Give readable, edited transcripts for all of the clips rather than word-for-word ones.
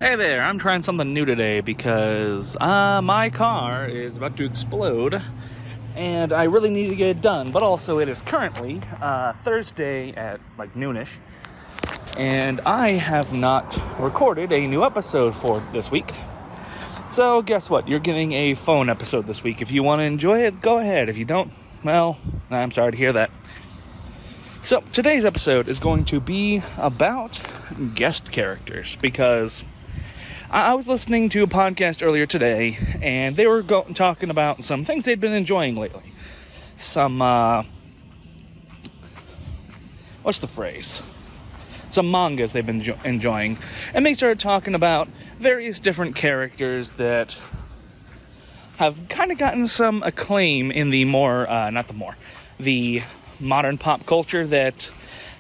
Hey there, I'm trying something new today because my car is about to explode and I really need to get it done, but also it is currently Thursday at like noonish and I have not recorded a new episode for this week. So guess what? You're getting a phone episode this week. If you want to enjoy it, go ahead. If you don't, well, I'm sorry to hear that. So today's episode is going to be about guest characters because I was listening to a podcast earlier today, and they were talking about some things they'd been enjoying lately. Some, what's the phrase? Some mangas they've been enjoying. And they started talking about various different characters that have kind of gotten some acclaim in the the modern pop culture that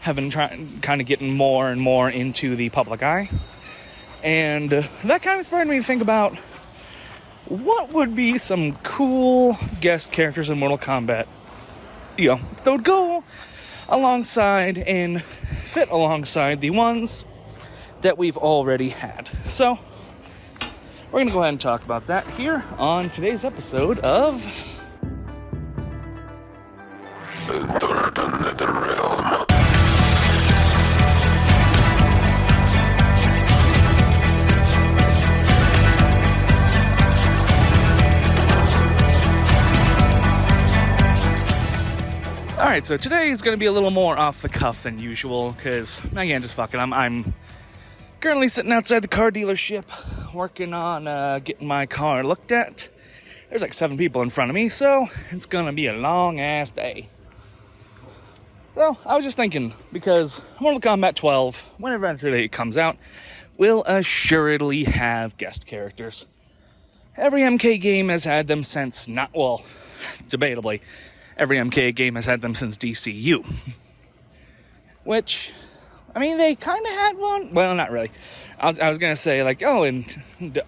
have been kind of getting more and more into the public eye. And that kind of inspired me to think about what would be some cool guest characters in Mortal Kombat, that would go alongside and fit alongside the ones that we've already had. So, we're going to go ahead and talk about that here on today's episode of Enter the Netherrealm. Alright, so today is going to be a little more off the cuff than usual, because, again, just fucking, I'm currently sitting outside the car dealership, working on getting my car looked at. There's like 7 people in front of me, so it's going to be a long-ass day. So, I was just thinking, because Mortal Kombat 12, whenever eventually it comes out, will assuredly have guest characters. Every MK game has had them since, debatably, every MK game has had them since DCU. Which, they kind of had one. Well, not really. I was going to say, in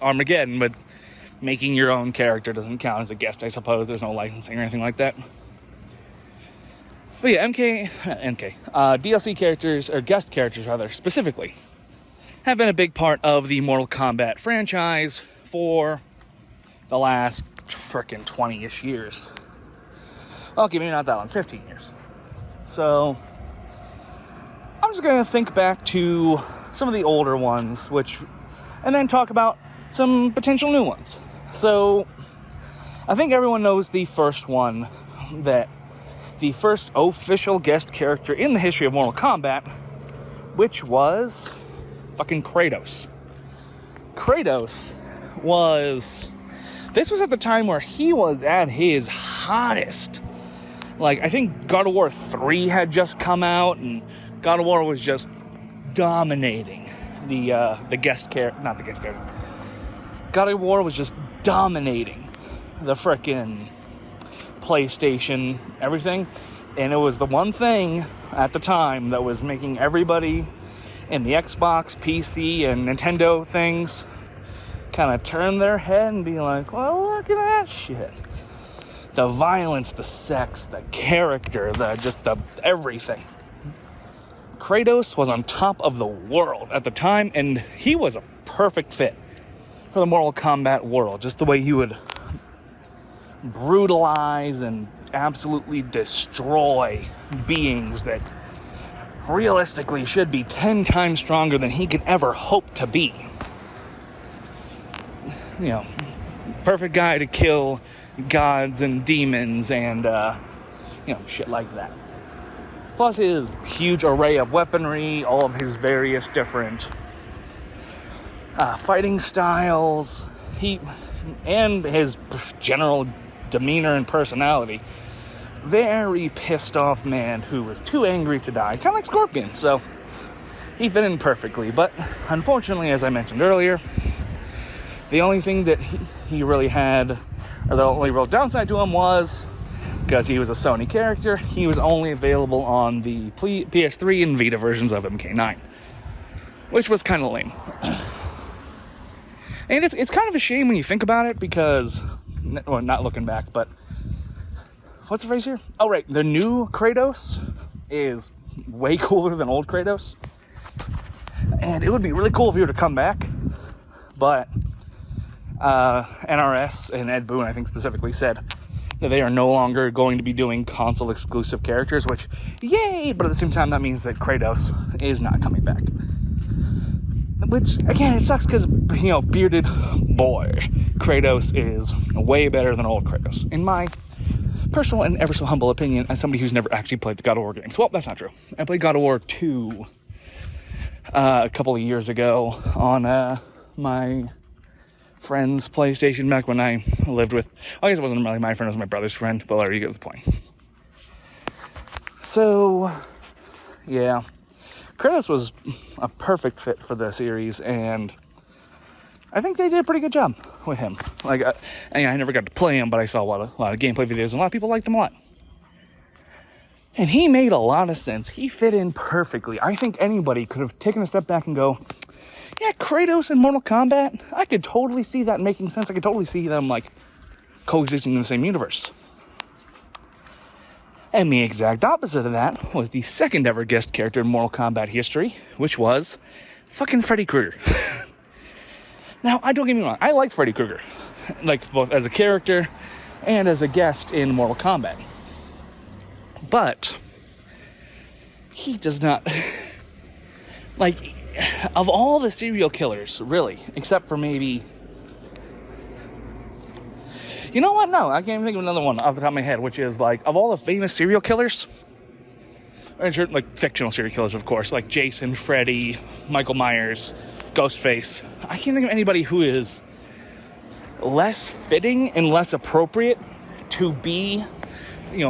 Armageddon, but making your own character doesn't count as a guest, I suppose. There's no licensing or anything like that. But yeah, DLC characters, or guest characters rather, specifically, have been a big part of the Mortal Kombat franchise for the last frickin' 20-ish years. Okay, maybe not that long, 15 years. So, I'm just going to think back to some of the older ones, and then talk about some potential new ones. So, I think everyone knows the first official guest character in the history of Mortal Kombat, which was fucking Kratos. This was at the time where he was at his hottest. I think God of War 3 had just come out, and God of War was just dominating the guest character. Not the guest character. God of War was just dominating the frickin' PlayStation, everything. And it was the one thing at the time that was making everybody in the Xbox, PC, and Nintendo things kind of turn their head and be like, well, look at that shit. The violence, the sex, the character, the everything. Kratos was on top of the world at the time, and he was a perfect fit for the Mortal Kombat world. Just the way he would brutalize and absolutely destroy beings that realistically should be 10 times stronger than he could ever hope to be. Perfect guy to kill gods and demons and, shit like that. Plus his huge array of weaponry, all of his various different fighting styles, and his general demeanor and personality. Very pissed off man who was too angry to die. Kind of like Scorpion, so he fit in perfectly. But unfortunately, as I mentioned earlier, the only thing that he really had, or the only real downside to him was, because he was a Sony character, he was only available on the PS3 and Vita versions of MK9. Which was kind of lame. And it's kind of a shame when you think about it, because, well, not looking back, but what's the phrase here? Oh, right. The new Kratos is way cooler than old Kratos. And it would be really cool if he were to come back. but NRS and Ed Boon, I think, specifically said that they are no longer going to be doing console exclusive characters, which, yay, but at the same time, that means that Kratos is not coming back. Which, again, it sucks because, bearded boy Kratos is way better than old Kratos, in my personal and ever so humble opinion, as somebody who's never actually played the God of War games. Well, that's not true. I played God of War 2 a couple of years ago on my friend's PlayStation back when I lived with... I guess it wasn't really my friend, it was my brother's friend, but whatever, you get the point. So, yeah. Kratos was a perfect fit for the series, and I think they did a pretty good job with him. Like, I never got to play him, but I saw a lot of gameplay videos, and a lot of people liked him a lot. And he made a lot of sense. He fit in perfectly. I think anybody could have taken a step back and go, yeah, Kratos and Mortal Kombat, I could totally see that making sense. I could totally see them, coexisting in the same universe. And the exact opposite of that was the second ever guest character in Mortal Kombat history, which was fucking Freddy Krueger. Now, don't get me wrong, I liked Freddy Krueger, both as a character and as a guest in Mortal Kombat. But he does not, of all the serial killers, really, except for maybe... You know what? No, I can't even think of another one off the top of my head, which is, of all the famous serial killers, fictional serial killers, of course, like Jason, Freddy, Michael Myers, Ghostface. I can't think of anybody who is less fitting and less appropriate to be,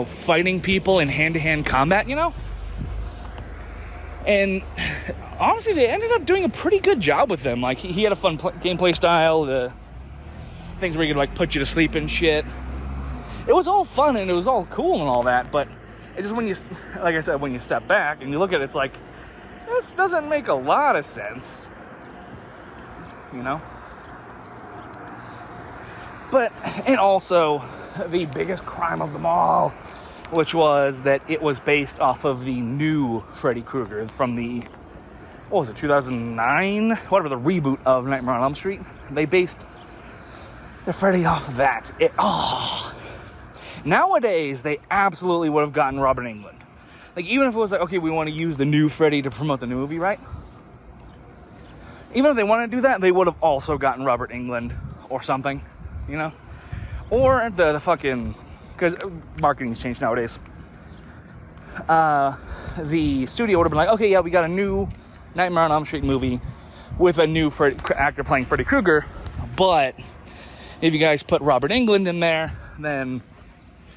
fighting people in hand-to-hand combat, And honestly, they ended up doing a pretty good job with them. He had a fun gameplay style, the things where he could, put you to sleep and shit. It was all fun and it was all cool and all that, but it's just when you, like I said, when you step back and you look at it, it's this doesn't make a lot of sense. But, and also, the biggest crime of them all, which was that it was based off of the new Freddy Krueger from the, 2009? Whatever, the reboot of Nightmare on Elm Street. They based the Freddy off of that. Nowadays, they absolutely would have gotten Robert Englund. Even if it was okay, we want to use the new Freddy to promote the new movie, right? Even if they wanted to do that, they would have also gotten Robert Englund or something, Or the fucking... Because marketing's changed nowadays. The studio would have been okay, yeah, we got a new Nightmare on Elm Street movie with a new actor playing Freddy Krueger, but if you guys put Robert Englund in there, then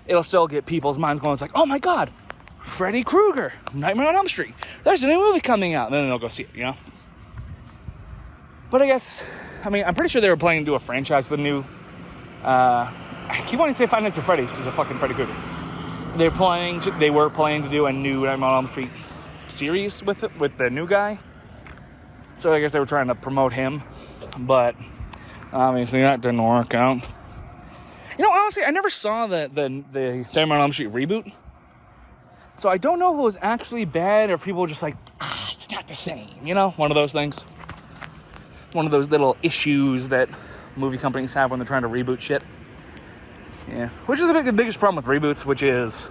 it'll still get people's minds going. It's oh my god, Freddy Krueger, Nightmare on Elm Street. There's a new movie coming out. And then they'll go see it, But I guess, I'm pretty sure they were planning to do a franchise with new, I keep wanting to say Five Nights at Freddy's because of fucking Freddy Krueger. They were planning to do a new Nightmare on Elm Street series with the new guy. So I guess they were trying to promote him, but obviously that didn't work out. Honestly, I never saw the Nightmare on Elm Street reboot, so I don't know if it was actually bad or if people were just it's not the same. One of those things. One of those little issues that movie companies have when they're trying to reboot shit. Yeah, which is the biggest problem with reboots, which is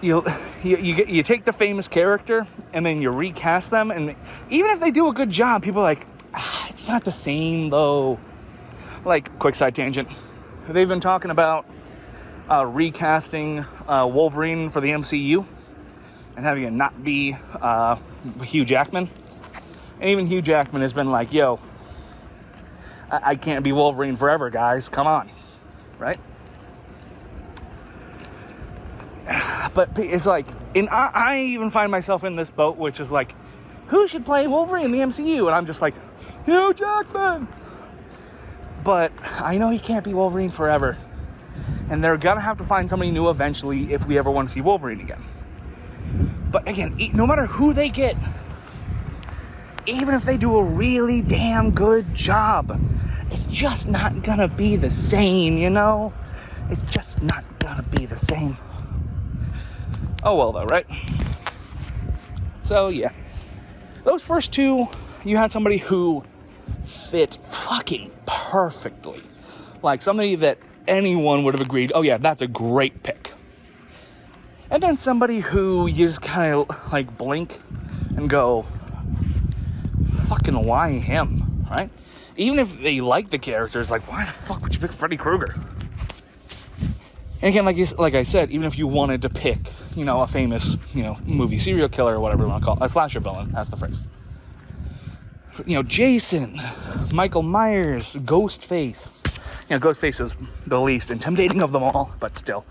you take the famous character and then you recast them, and even if they do a good job, people are it's not the same though. Quick side tangent, they've been talking about recasting Wolverine for the MCU and having it not be Hugh Jackman, and even Hugh Jackman has been yo, I can't be Wolverine forever, guys, come on. Right? But it's and I even find myself in this boat, which is who should play Wolverine in the MCU? And I'm just Hugh Jackman! But I know he can't be Wolverine forever. And they're gonna have to find somebody new eventually if we ever want to see Wolverine again. But again, no matter who they get, even if they do a really damn good job, it's just not gonna be the same, It's just not gonna be the same. Oh well though, right? So yeah. Those first two, you had somebody who fit fucking perfectly. Like somebody that anyone would have agreed, oh yeah, that's a great pick. And then somebody who you just kind of like blink and go, fucking why him, right? Even if they like the characters, like why the fuck would you pick Freddy Krueger? And again, like I said, even if you wanted to pick, a famous, movie serial killer or whatever you want to call it, a slasher villain, that's the phrase. Jason, Michael Myers, Ghostface. Ghostface is the least intimidating of them all, but still.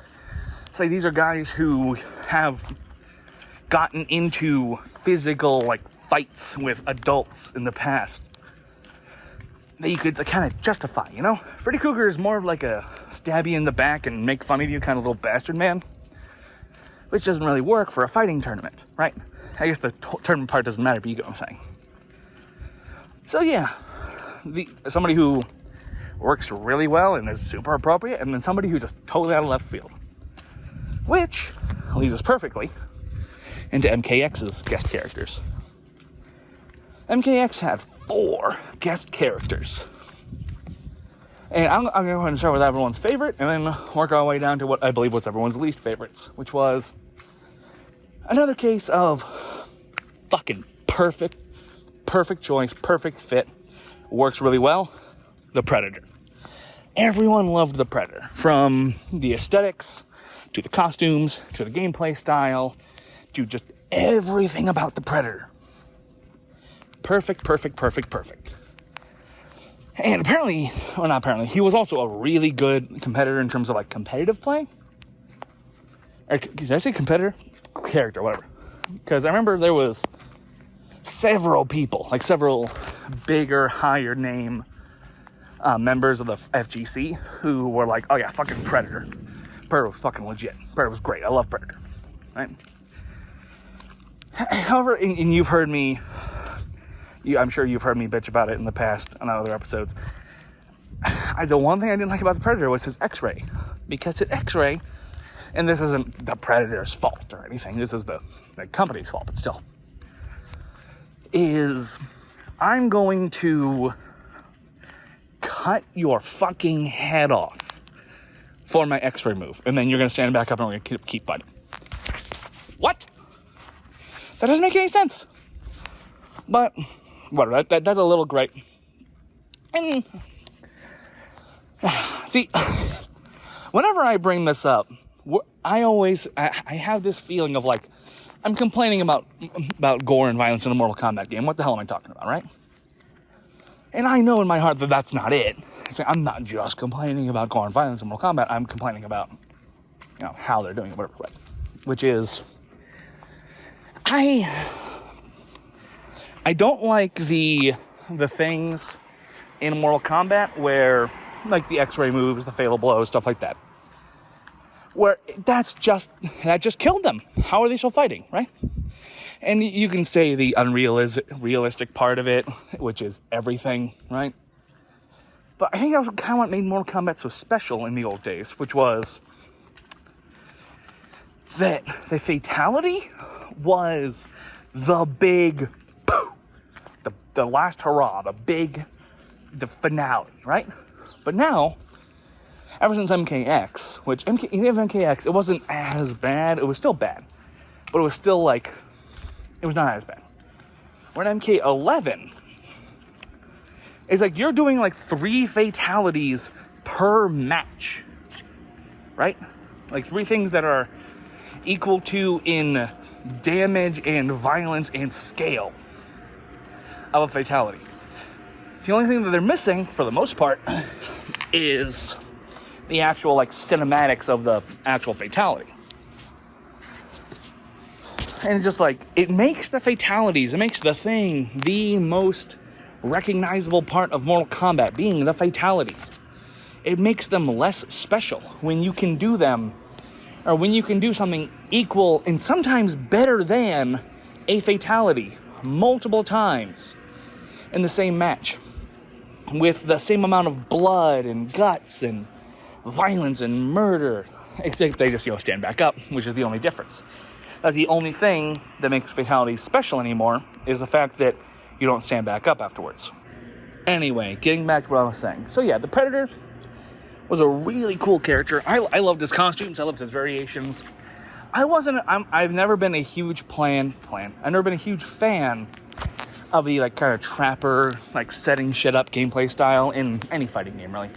It's like these are guys who have gotten into physical, fights with adults in the past that you could kind of justify, Freddy Krueger is more of like a stab you in the back and make fun of you kind of little bastard man, which doesn't really work for a fighting tournament, right? I guess the tournament part doesn't matter, but you get what I'm saying. So yeah, somebody who works really well and is super appropriate, and then somebody who just totally out of left field. Which leads us perfectly into MKX's guest characters. MKX had 4 guest characters. And I'm going to go ahead and start with everyone's favorite, and then work our way down to what I believe was everyone's least favorites, which was another case of fucking perfect choice, perfect fit, works really well, the Predator. Everyone loved the Predator, from the aesthetics, to the costumes, to the gameplay style, to just everything about the Predator. Perfect. And apparently, or not apparently, he was also a really good competitor in terms of competitive play. Or did I say competitor? Character, whatever. Because I remember there was several people, several bigger, higher name members of the FGC who were like, oh yeah, fucking Predator. Predator was fucking legit. Predator was great. I love Predator. Right? However, and you've heard me, I'm sure you've heard me bitch about it in the past on other episodes. The one thing I didn't like about the Predator was his X-ray. Because his X-ray, and this isn't the Predator's fault or anything, this is the company's fault, but still, is I'm going to cut your fucking head off for my X-ray move, and then you're going to stand back up and we're going to keep fighting. What? That doesn't make any sense. But whatever, that's a little great. And see, whenever I bring this up, I have this feeling of I'm complaining about gore and violence in a Mortal Kombat game. What the hell am I talking about, right? And I know in my heart that that's not it. I'm not just complaining about gore and violence in Mortal Kombat. I'm complaining about, how they're doing it, whatever. Which is, I don't like the things in Mortal Kombat where, the X-ray moves, the fatal blows, stuff like that. Where that just killed them. How are they still fighting, right? And you can say the unrealistic part of it, which is everything, right? But I think that was kind of what made Mortal Kombat so special in the old days, which was that the fatality was the big, the last hurrah, the finale, right? But now, ever since MKX, even MKX, it wasn't as bad. It was still bad, but it was still it was not as bad. Where in MK11, it's you're doing 3 fatalities per match, right? 3 things that are equal to in damage and violence and scale of a fatality. The only thing that they're missing, for the most part, is the actual cinematics of the actual fatality. And it's just it makes the fatalities, it makes the thing the most recognizable part of Mortal Kombat being the fatalities. It makes them less special when you can do them, or when you can do something equal and sometimes better than a fatality multiple times in the same match with the same amount of blood and guts and violence and murder, except they just stand back up, which is the only difference. That's the only thing that makes fatalities special anymore, is the fact that you don't stand back up afterwards. Anyway, getting back to what I was saying. So yeah, the Predator was a really cool character. I loved his costumes. I loved his variations. I've never been a huge I've never been a huge fan of the like kind of trapper, like setting shit up gameplay style in any fighting game, really.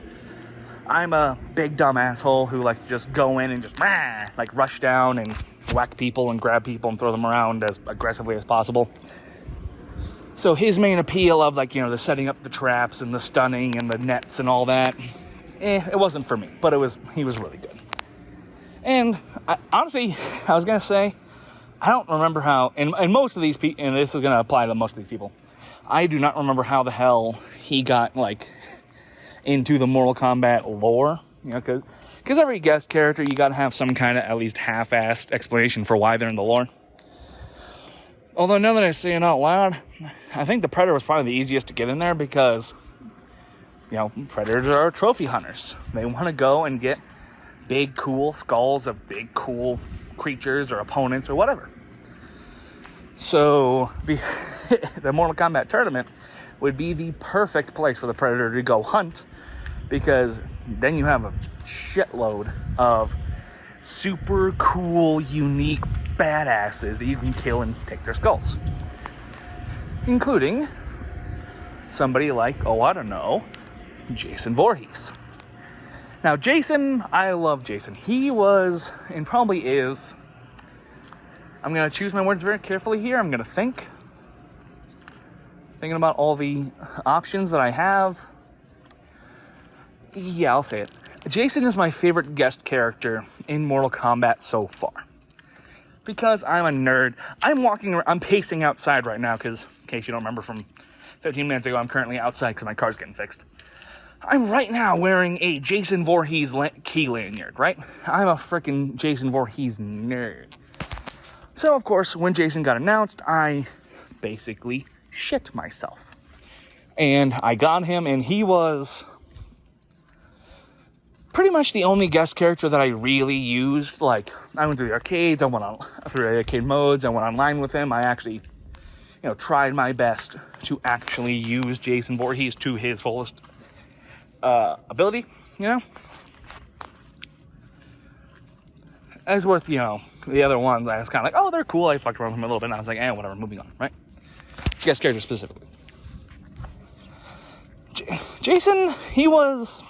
I'm a big dumb asshole who likes to just go in and just like rush down and whack people and grab people and throw them around as aggressively as possible. So his main appeal of like, the setting up the traps and the stunning and the nets and all that, it wasn't for me, but he was really good. And honestly, I was going to say, I don't remember how, and most of these people, and this is going to apply to most of these people, I do not remember how the hell he got, like, into the Mortal Kombat lore, because every guest character, you got to have some kind of at least half-assed explanation for why they're in the lore. Although now that I say it out loud, I think the Predator was probably the easiest to get in there because, Predators are trophy hunters. They want to go and get big, cool skulls of big, cool creatures or opponents or whatever. So, the Mortal Kombat tournament would be the perfect place for the Predator to go hunt because then you have a shitload of super cool, unique badasses that you can kill and take their skulls. Including somebody like, Jason Voorhees. Now, Jason, I love Jason. He was, and probably is, I'm going to choose my words very carefully here. I'm going to thinking about all the options that I have. Yeah, I'll say it. Jason is my favorite guest character in Mortal Kombat so far. Because I'm a nerd. I'm pacing outside right now because, in case you don't remember from 15 minutes ago, I'm currently outside because my car's getting fixed. I'm right now wearing a Jason Voorhees key lanyard, right? I'm a freaking Jason Voorhees nerd. So, of course, when Jason got announced, I basically shit myself. And I got him, and he was pretty much the only guest character that I really used. Like, I went to the arcades, I went through the arcade modes, I went online with him. I actually, tried my best to actually use Jason Voorhees to his fullest ability, As with, the other ones, I was kind of like, oh, they're cool. I fucked around with them a little bit, and I was like, whatever, moving on, right? Guest character specifically. Jason, he was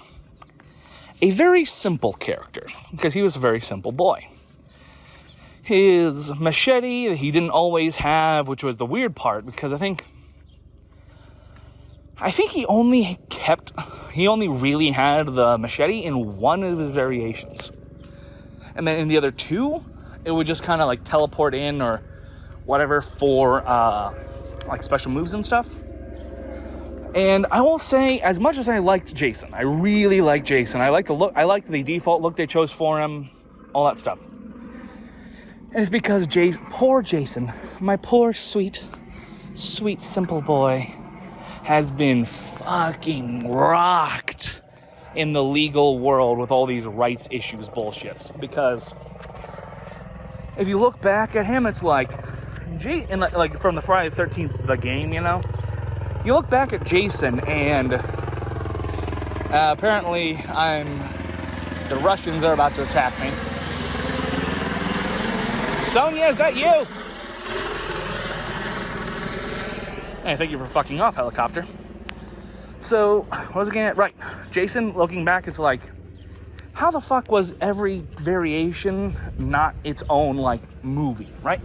a very simple character, because he was a very simple boy. His machete, he didn't always have, which was the weird part, because I think he only really had the machete in one of his variations. And then in the other two, it would just kind of like teleport in or whatever for like special moves and stuff. And I will say, as much as I liked Jason, I really liked Jason. I liked the look. I liked the default look they chose for him, all that stuff. And it's because poor Jason, my poor sweet, simple boy, has been fucking rocked in the legal world with all these rights issues bullshits. Because if you look back at him, it's like from the Friday the 13th, the game, you look back at Jason, and apparently the Russians are about to attack me. Sonia, is that you? Hey, thank you for fucking off, helicopter. So, what was I getting at? Right. Jason, looking back, it's like, how the fuck was every variation not its own, movie, right?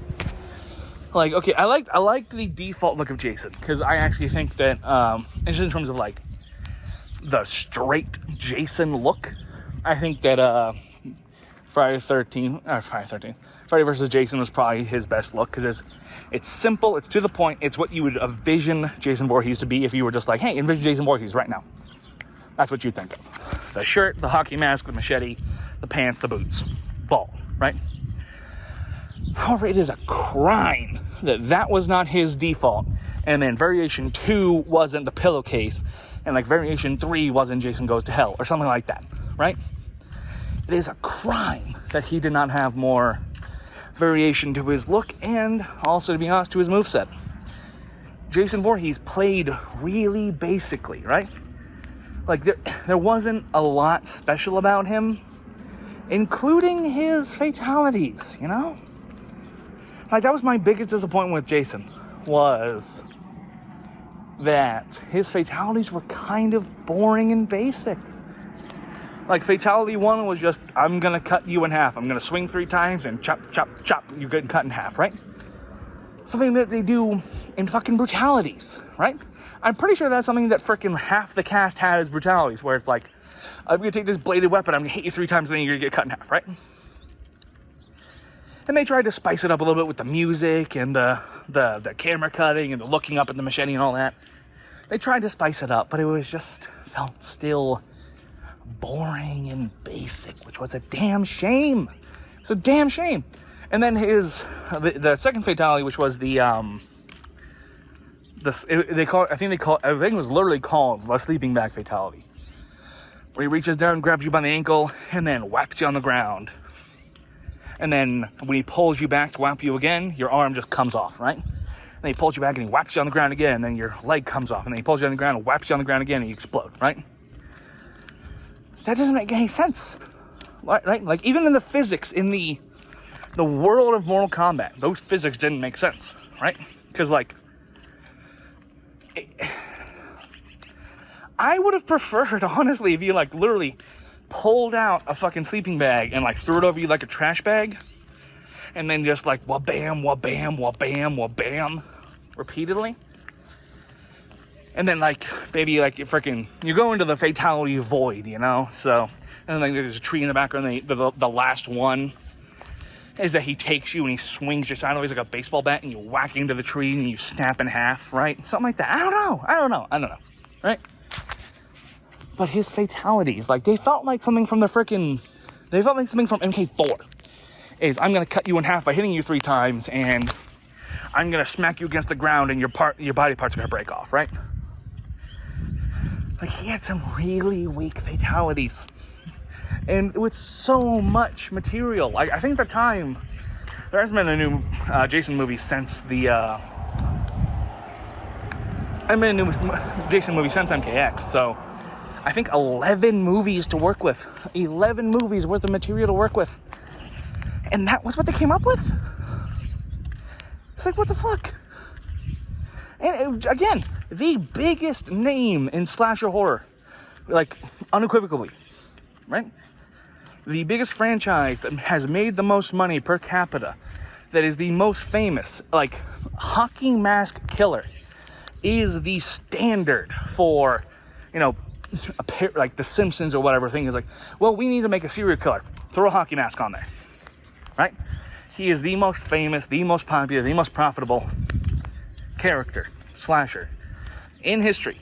Okay, I liked the default look of Jason, because I actually think that, just in terms of, the straight Jason look, I think that, Friday vs. Jason was probably his best look, because it's simple, it's to the point, it's what you would envision Jason Voorhees to be if you were just like, hey, envision Jason Voorhees right now. That's what you think of. The shirt, the hockey mask, the machete, the pants, the boots. Ball, right? However, it is a crime that was not his default, and then variation 2 wasn't the pillowcase, and variation 3 wasn't Jason Goes to Hell, or something like that, right? It is a crime that he did not have more variation to his look, and also, to be honest, to his moveset. Jason Voorhees played really basically, right? Like, there wasn't a lot special about him, including his fatalities, you know? Like, that was my biggest disappointment with Jason, was that his fatalities were kind of boring and basic. Like, fatality 1 was just, I'm gonna cut you in half. I'm gonna swing 3 times and chop, chop, chop, you're getting cut in half, right? Something that they do in fucking brutalities, right? I'm pretty sure that's something that freaking half the cast had as brutalities, where it's like, I'm gonna take this bladed weapon, I'm gonna hit you 3 times, and then you're gonna get cut in half, right? And they tried to spice it up a little bit with the music and the camera cutting and the looking up at the machete and all that. They tried to spice it up, but it was just, felt still boring and basic, which was a damn shame. It's a damn shame. And then the second fatality, which was I think it was literally called a sleeping bag fatality, where he reaches down, grabs you by the ankle, and then whaps you on the ground. And then when he pulls you back to whap you again, your arm just comes off, right? And then he pulls you back and he whaps you on the ground again, and then your leg comes off, and then he pulls you on the ground and whaps you on the ground again, and you explode, right? That doesn't make any sense, right? Like, even in the physics in the world of Mortal Kombat, those physics didn't make sense, right? Because, like, I would have preferred, honestly, if you, like, literally pulled out a fucking sleeping bag and, like, threw it over you like a trash bag, and then just, like, wah-bam, wah-bam, wah-bam, wah-bam, repeatedly. And then, like, maybe, like, you go into the fatality void, you know? So, and then, like, there's a tree in the background, and the last one is that he takes you and he swings you sideways like a baseball bat, and you whack into the tree and you snap in half, right? Something like that. I don't know, right? But his fatalities, like, they felt like something from MK4. Is, I'm gonna cut you in half by hitting you 3 times, and I'm gonna smack you against the ground, and your body parts are gonna break off, right? Like, he had some really weak fatalities, and with so much material. Like, I think at the time, there hasn't been a new Jason movie since MK X, so I think 11 movies to work with. 11 movies worth of material to work with. And that was what they came up with? It's like, what the fuck? And again, the biggest name in slasher horror, like, unequivocally, right? The biggest franchise that has made the most money per capita, that is the most famous, like, hockey mask killer, is the standard for, you know, like The Simpsons or whatever thing is like, well, we need to make a serial killer. Throw a hockey mask on there, right? He is the most famous, the most popular, the most profitable character, slasher, in history.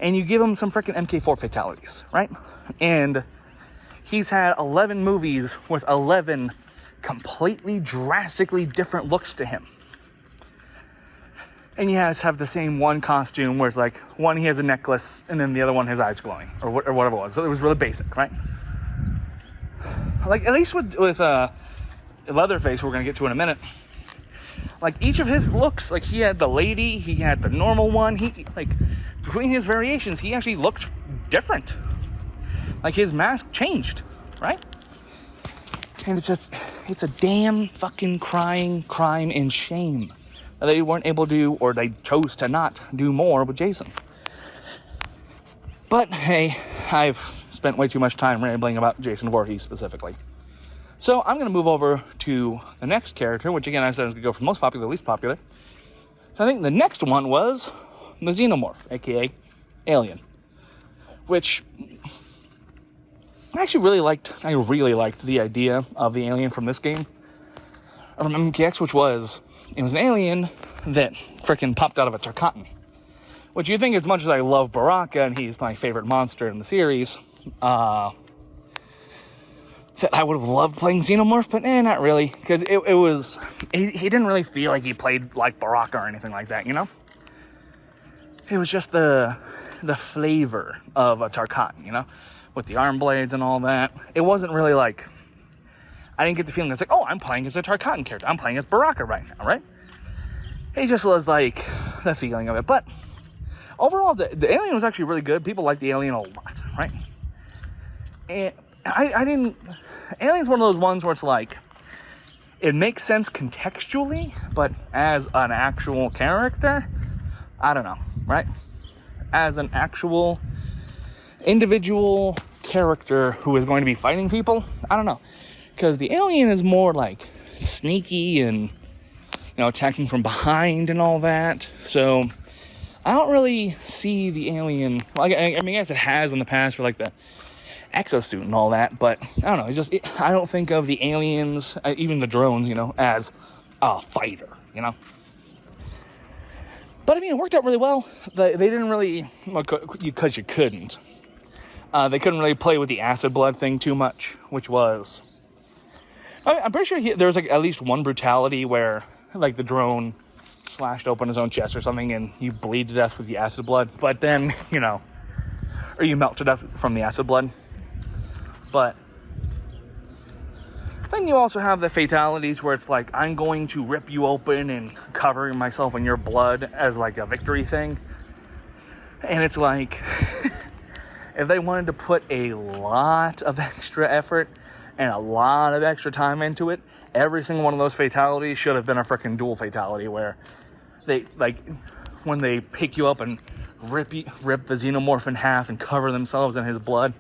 And you give him some freaking MK4 fatalities, right? And he's had 11 movies with 11 completely, drastically different looks to him. And you guys have the same one costume where it's like, one he has a necklace, and then the other one his eyes glowing, or whatever it was. So it was really basic, right? Like, at least with Leatherface, we're going to get to in a minute, like, each of his looks, like, he had the lady, he had the normal one, he, like, between his variations, he actually looked different. Like, his mask changed, right? And it's a damn fucking crying crime and shame that they weren't able to do, or they chose to not do more with Jason. But, hey, I've spent way too much time rambling about Jason Voorhees specifically. So I'm going to move over to the next character, which, again, I said I was going to go from most popular to least popular. So I think the next one was the Xenomorph, a.k.a. Alien, which I actually really liked. I really liked the idea of the alien from this game, from MKX, which was, it was an alien that frickin' popped out of a Tarkatan. Which, you think, as much as I love Baraka, and he's my favorite monster in the series, that I would have loved playing Xenomorph, but not really, because he didn't really feel like he played like Baraka or anything like that, you know? It was just the flavor of a Tarkatan, you know? With the arm blades and all that. It wasn't really like, I didn't get the feeling it's like, oh, I'm playing as a Tarkatan character. I'm playing as Baraka right now, right? He just was like the feeling of it. But overall, the Alien was actually really good. People like the Alien a lot, right? And I didn't... Alien's one of those ones where it's like, it makes sense contextually, but as an actual character, I don't know, right? As an actual individual character who is going to be fighting people, I don't know. Because the Alien is more like sneaky and, attacking from behind and all that. So I don't really see the Alien... Well, I guess it has in the past for like the exosuit and all that, but I don't know. I don't think of the aliens, even the drones, as a fighter, But I mean, it worked out really well. They didn't really, because you couldn't. They couldn't really play with the acid blood thing too much, which was... I'm pretty sure there was like at least one brutality where like the drone slashed open his own chest or something and you bleed to death with the acid blood. But then, or you melt to death from the acid blood. But then you also have the fatalities where it's like, I'm going to rip you open and cover myself in your blood as like a victory thing. And it's like, if they wanted to put a lot of extra effort and a lot of extra time into it, every single one of those fatalities should have been a freaking dual fatality where they, like, when they pick you up and rip the xenomorph in half and cover themselves in his blood,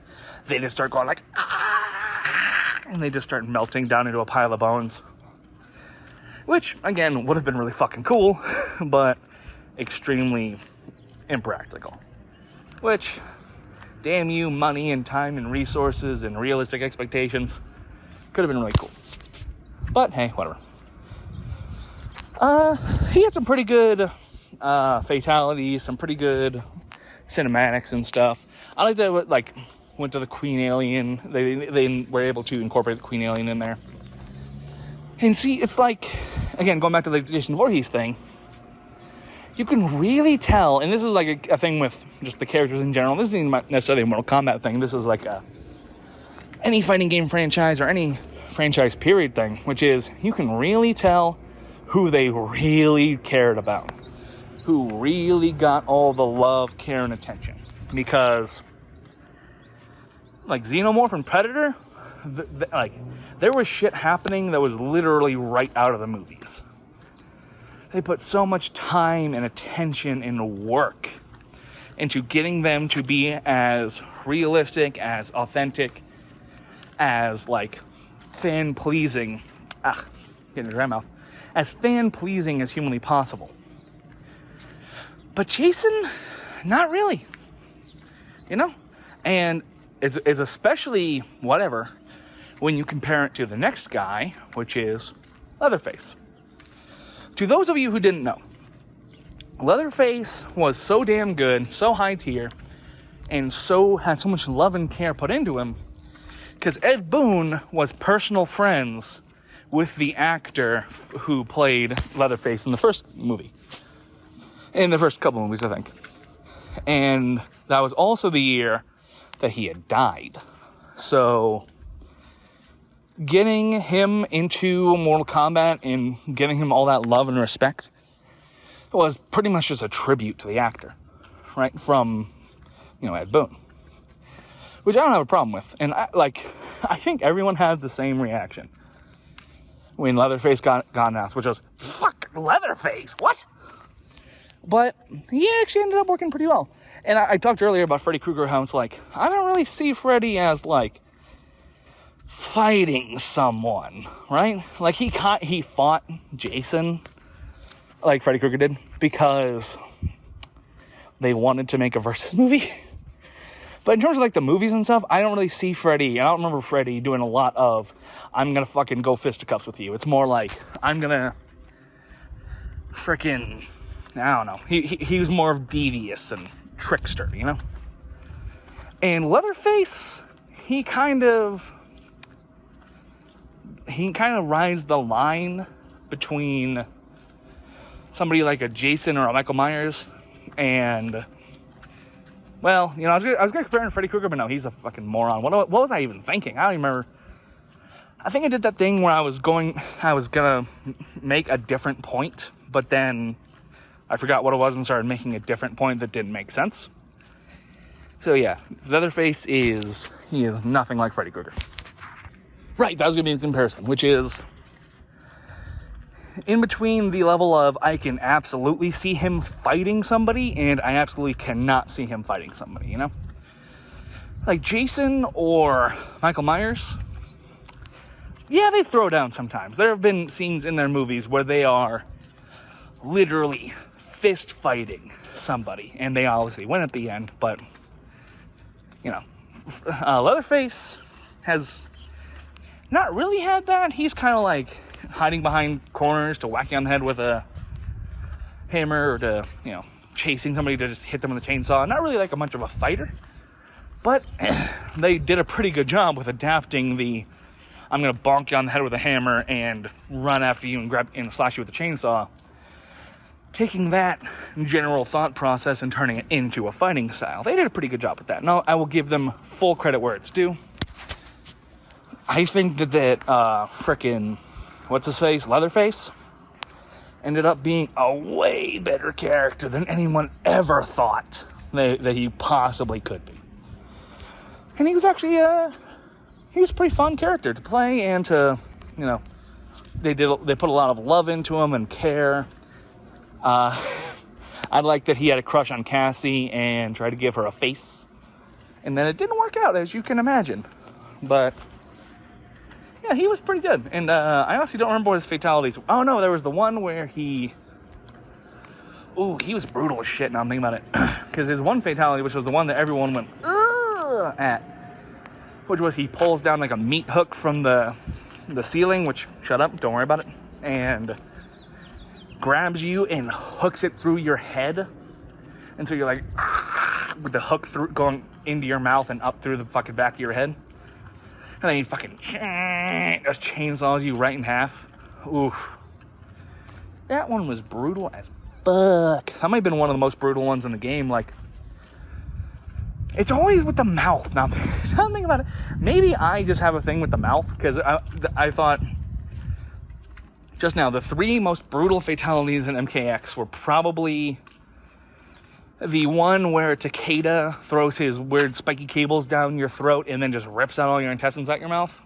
they just start going like, ah, and they just start melting down into a pile of bones. Which, again, would have been really fucking cool, but extremely impractical. Which, damn you, money and time and resources and realistic expectations. Could have been really cool. But, hey, whatever. He had some pretty good fatalities, some pretty good cinematics and stuff. I like that, went to the Queen Alien. They were able to incorporate the Queen Alien in there. And see, it's like, again, going back to the Jason Voorhees thing, you can really tell, and this is like a thing with just the characters in general. This isn't necessarily a Mortal Kombat thing. This is like any fighting game franchise or any franchise period thing, which is you can really tell who they really cared about, who really got all the love, care, and attention. Because, like, Xenomorph and Predator, there was shit happening that was literally right out of the movies. They put so much time and attention and work into getting them to be as realistic, as authentic, as, fan-pleasing. Getting a dry mouth. As fan-pleasing as humanly possible. But Jason, not really. And is especially whatever when you compare it to the next guy, which is Leatherface. To those of you who didn't know, Leatherface was so damn good, so high tier, and had so much love and care put into him, because Ed Boon was personal friends with the actor who played Leatherface in the first movie. In the first couple movies, I think. And that was also the year that he had died. So, getting him into Mortal Kombat and getting him all that love and respect was pretty much just a tribute to the actor, right? From, Ed Boon. Which I don't have a problem with. And I think everyone had the same reaction when Leatherface got announced, which was, fuck, Leatherface, what? But he actually ended up working pretty well. And I talked earlier about Freddy Kruger, how it's like, I don't really see Freddy as, fighting someone, right? He fought Jason, like Freddy Kruger did, because they wanted to make a versus movie. But in terms of, the movies and stuff, I don't really see Freddy. I don't remember Freddy doing a lot of, I'm gonna fucking go fisticuffs with you. It's more like, I'm gonna freaking... I don't know. He was more of devious and trickster, And Leatherface, he kind of rides the line between somebody like a Jason or a Michael Myers and, well, I was gonna compare him to Freddy Krueger, but no, he's a fucking moron. What was I even thinking? I don't even remember. I think I did that thing where I was gonna make a different point, but then I forgot what it was and started making a different point that didn't make sense. So yeah, Leatherface is nothing like Freddy Krueger. Right, that was going to be the comparison, which is in between the level of I can absolutely see him fighting somebody and I absolutely cannot see him fighting somebody, you know? Like Jason or Michael Myers, yeah, they throw down sometimes. There have been scenes in their movies where they are literally fist fighting somebody, and they obviously win at the end, but, you know, Leatherface has not really had that. He's kind of like hiding behind corners to whack you on the head with a hammer or to, you know, chasing somebody to just hit them with a chainsaw. Not really like a much of a fighter, but they did a pretty good job with adapting the I'm going to bonk you on the head with a hammer and run after you and grab and slash you with a chainsaw. Taking that general thought process and turning it into a fighting style. They did a pretty good job with that. No, I will give them full credit where it's due. I think that frickin' what's-his-face, Leatherface, ended up being a way better character than anyone ever thought that he possibly could be. And he was actually, he was a pretty fun character to play and to, you know, they put a lot of love into him and care. I like that he had a crush on Cassie and tried to give her a face. And then it didn't work out, as you can imagine. But yeah, he was pretty good. And I honestly don't remember what his fatalities. Oh no, there was the one where he was brutal as shit now I'm thinking about it. Because his one fatality, which was the one that everyone went ugh at, which was he pulls down like a meat hook from the ceiling, which, shut up, don't worry about it, and grabs you and hooks it through your head. And so you're like with the hook through going into your mouth and up through the fucking back of your head. And then he fucking just chainsaws you right in half. Oof. That one was brutal as fuck. That might have been one of the most brutal ones in the game. Like, it's always with the mouth. Now, I'm thinking about it. Maybe I just have a thing with the mouth, because I thought just now the three most brutal fatalities in MKX were probably the one where Takeda throws his weird spiky cables down your throat and then just rips out all your intestines out your mouth.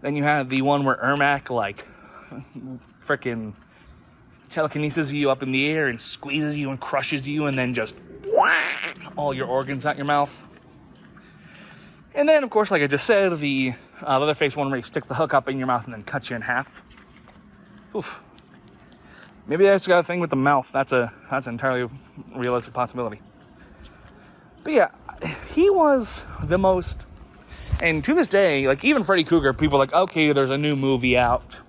Then you have the one where Ermac, like, frickin' telekinesis you up in the air and squeezes you and crushes you and then just all your organs out your mouth. And then, of course, like I just said, the Leatherface one where he sticks the hook up in your mouth and then cuts you in half. Oof. Maybe I just got a thing with the mouth. That's an entirely realistic possibility. But yeah, he was the most, and to this day, like even Freddy Krueger, people are like, okay, there's a new movie out,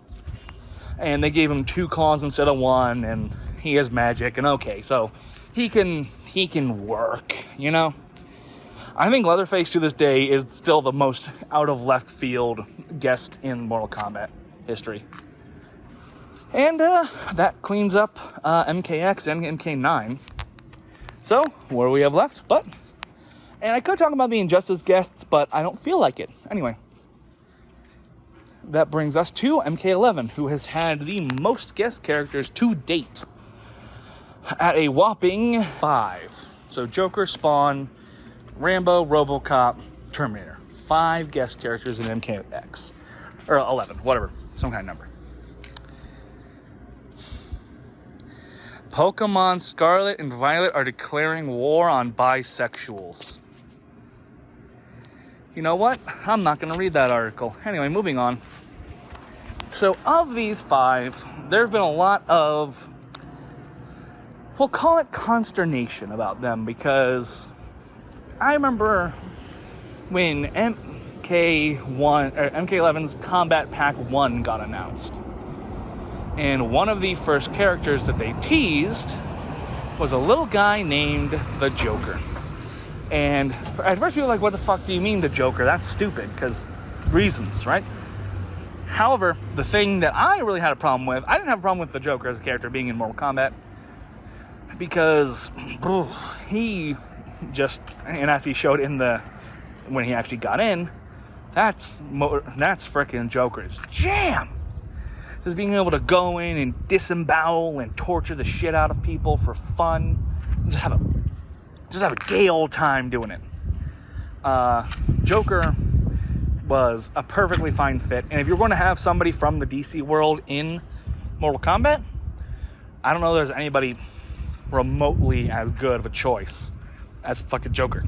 and they gave him 2 claws instead of 1, and he has magic, and okay, so he can work, you know? I think Leatherface to this day is still the most out of left field guest in Mortal Kombat history. And that cleans up MKX and MK9. So, what do we have left? And I could talk about the Injustice guests, but I don't feel like it. Anyway, that brings us to MK11, who has had the most guest characters to date at a whopping 5. So Joker, Spawn, Rambo, RoboCop, Terminator. 5 guest characters in MKX. Or 11, whatever, some kind of number. Pokemon Scarlet and Violet are declaring war on bisexuals. You know what? I'm not going to read that article. Anyway, moving on. So, of these 5, there have been a lot of, we'll call it consternation about them, because I remember when MK11's Combat Pack 1 got announced. And one of the first characters that they teased was a little guy named the Joker. And at first people were like, what the fuck do you mean the Joker? That's stupid, because reasons, right? However, the thing that I really had a problem with, I didn't have a problem with the Joker as a character being in Mortal Kombat, because he just, and as he showed in when he actually got in, that's frickin' Joker's jam. Just being able to go in and disembowel and torture the shit out of people for fun. Just have a gay old time doing it. Joker was a perfectly fine fit. And if you're going to have somebody from the DC world in Mortal Kombat, I don't know if there's anybody remotely as good of a choice as fucking Joker.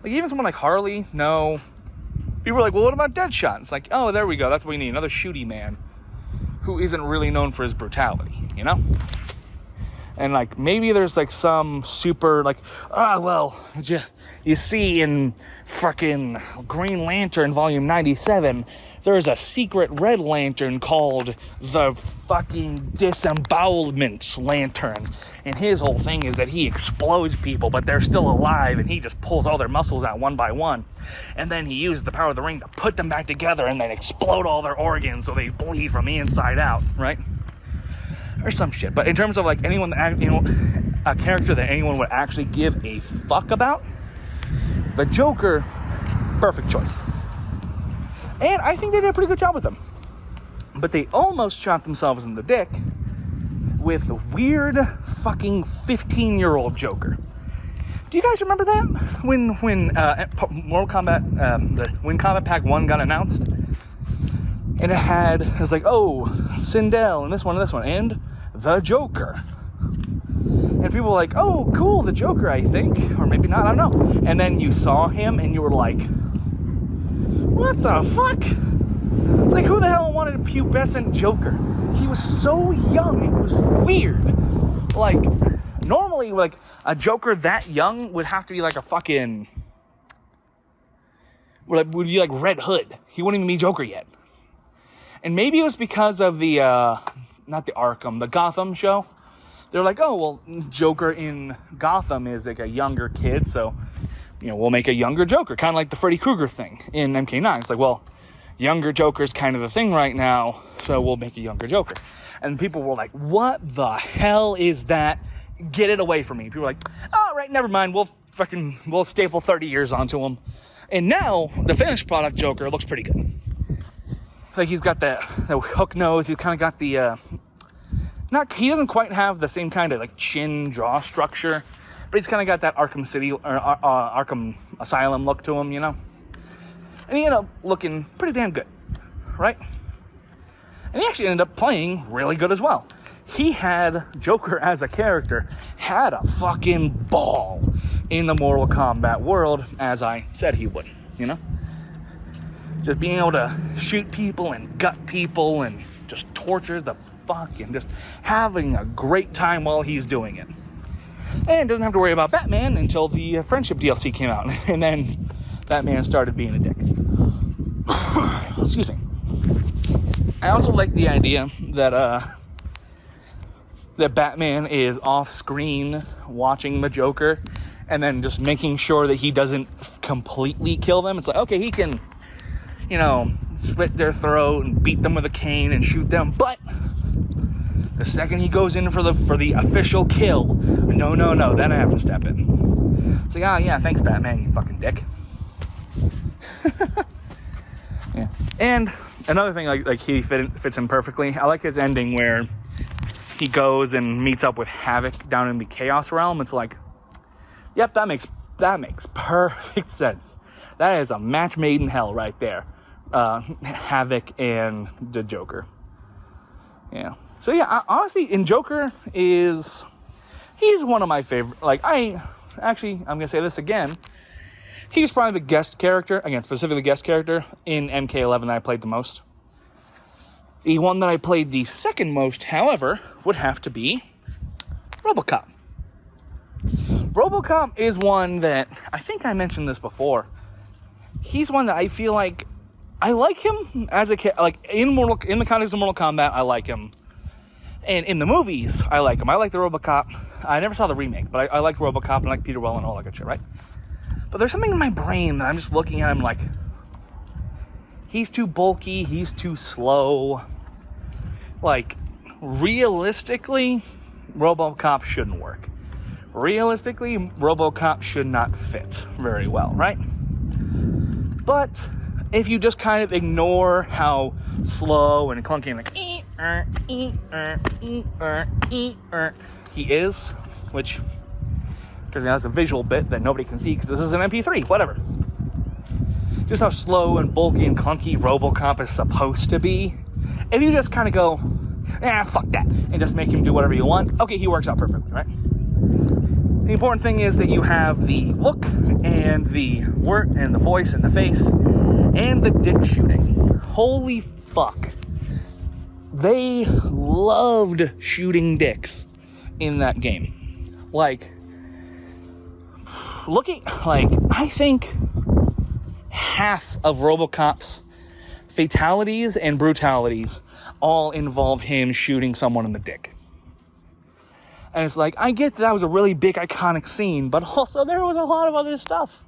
Like, even someone like Harley, no. People were like, well, what about Deadshot? It's like, oh, there we go. That's what we need. Another shooty man who isn't really known for his brutality, you know? And, like, maybe there's, like, some super, like, you see in fucking Green Lantern Volume 97, there's a secret Red Lantern called the fucking Disembowelment Lantern. And his whole thing is that he explodes people, but they're still alive, and he just pulls all their muscles out one by one. And then he uses the power of the ring to put them back together and then explode all their organs so they bleed from the inside out, right? Or some shit. But in terms of, like, anyone that, you know, a character that anyone would actually give a fuck about, the Joker, perfect choice. And I think they did a pretty good job with him. But they almost shot themselves in the dick with the weird fucking 15-year-old Joker. Do you guys remember that? When Mortal Kombat, when Kombat Pack 1 got announced? And it was like, oh, Sindel, and this one, and the Joker. And people were like, oh, cool, the Joker, I think. Or maybe not, I don't know. And then you saw him, and you were like, what the fuck? It's like, who the hell wanted a pubescent Joker? He was so young, it was weird. Like, normally, like, a Joker that young would have to be like a fucking... would be like Red Hood. He wouldn't even be Joker yet. And maybe it was because of the, not the Arkham, the Gotham show. They're like, oh, well, Joker in Gotham is like a younger kid, so, you know, we'll make a younger Joker. Kind of like the Freddy Kruger thing in MK9. It's like, well, younger Joker's kind of the thing right now, so we'll make a younger Joker. And people were like, what the hell is that? Get it away from me. People were like, all right, never mind. We'll staple 30 years onto him. And now, the finished product Joker looks pretty good. Like, he's got the hook nose. He's kind of got the, he doesn't quite have the same kind of, like, chin jaw structure, but he's kind of got that Arkham City, or Arkham Asylum look to him, you know? And he ended up looking pretty damn good, right? And he actually ended up playing really good as well. Joker as a character had a fucking ball in the Mortal Kombat world, as I said he would, you know? Just being able to shoot people and gut people and just torture the fuck and just having a great time while he's doing it. And doesn't have to worry about Batman until the Friendship DLC came out. And then Batman started being a dick. Excuse me. I also like the idea that Batman is off screen watching the Joker and then just making sure that he doesn't completely kill them. It's like, okay, he can, you know, slit their throat and beat them with a cane and shoot them, but the second he goes in for the official kill, no, then I have to step in. It's like, oh yeah, thanks Batman, you fucking dick. Yeah. And another thing, like he fits in perfectly. I like his ending where he goes and meets up with Havoc down in the Chaos Realm. It's like, yep, that makes perfect sense. That is a match made in hell right there. Havoc and the Joker. Yeah. So yeah, honestly, in Joker he's one of my favorite. Like, I'm gonna say this again. He's probably the guest character, specifically guest character in MK11 that I played the most. The one that I played the second most, however, would have to be RoboCop. RoboCop is one that, I think I mentioned this before. He's one that I feel like, I like him as a like in the context of Mortal Kombat, I like him. And in the movies, I like him. I like the RoboCop. I never saw the remake, but I liked RoboCop and I like Peter Weller and all that good shit, right? But there's something in my brain that I'm just looking at him like, he's too bulky, he's too slow. Like, realistically, RoboCop shouldn't work. Realistically, RoboCop should not fit very well, right? But if you just kind of ignore how slow and clunky and like, He is, which, because it has a visual bit that nobody can see because this is an MP3, whatever. Just how slow and bulky and clunky RoboCop is supposed to be. If you just kind of go, fuck that, and just make him do whatever you want, okay, he works out perfectly, right? The important thing is that you have the look and the word and the voice and the face and the dick shooting. Holy fuck. They loved shooting dicks in that game. Like, I think half of RoboCop's fatalities and brutalities all involve him shooting someone in the dick. And it's like, I get that was a really big iconic scene, but also there was a lot of other stuff.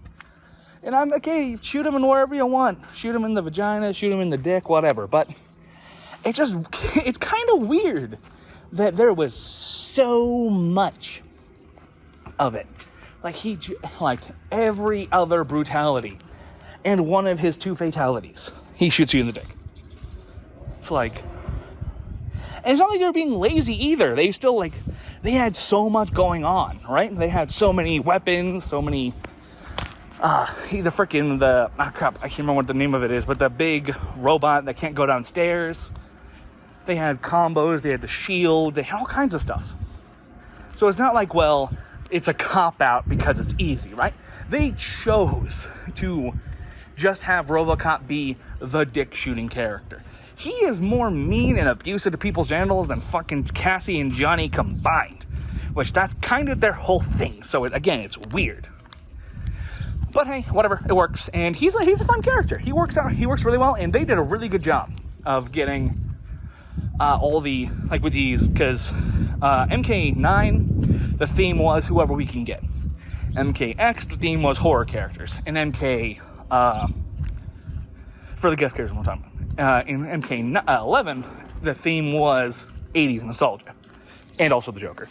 And I'm okay, shoot him in wherever you want. Shoot him in the vagina, shoot him in the dick, whatever. But it's kind of weird that there was so much of it. Like every other brutality and one of his 2 fatalities, he shoots you in the dick. It's like, and it's not like they were being lazy either. They still they had so much going on, right? They had so many weapons, so many, crap, I can't remember what the name of it is, but the big robot that can't go downstairs. They had combos, they had the shield, they had all kinds of stuff. So it's not like, well, it's a cop-out because it's easy, right? They chose to just have RoboCop be the dick-shooting character. He is more mean and abusive to people's genitals than fucking Cassie and Johnny combined. Which, that's kind of their whole thing. So, again, it's weird. But hey, whatever, it works. And he's a fun character. He works really well, and they did a really good job of getting all the, with these, because MK9, the theme was whoever we can get. MKX, the theme was horror characters. And MK, for the guest characters one time. In MK11, the theme was 80s nostalgia. And also the Joker.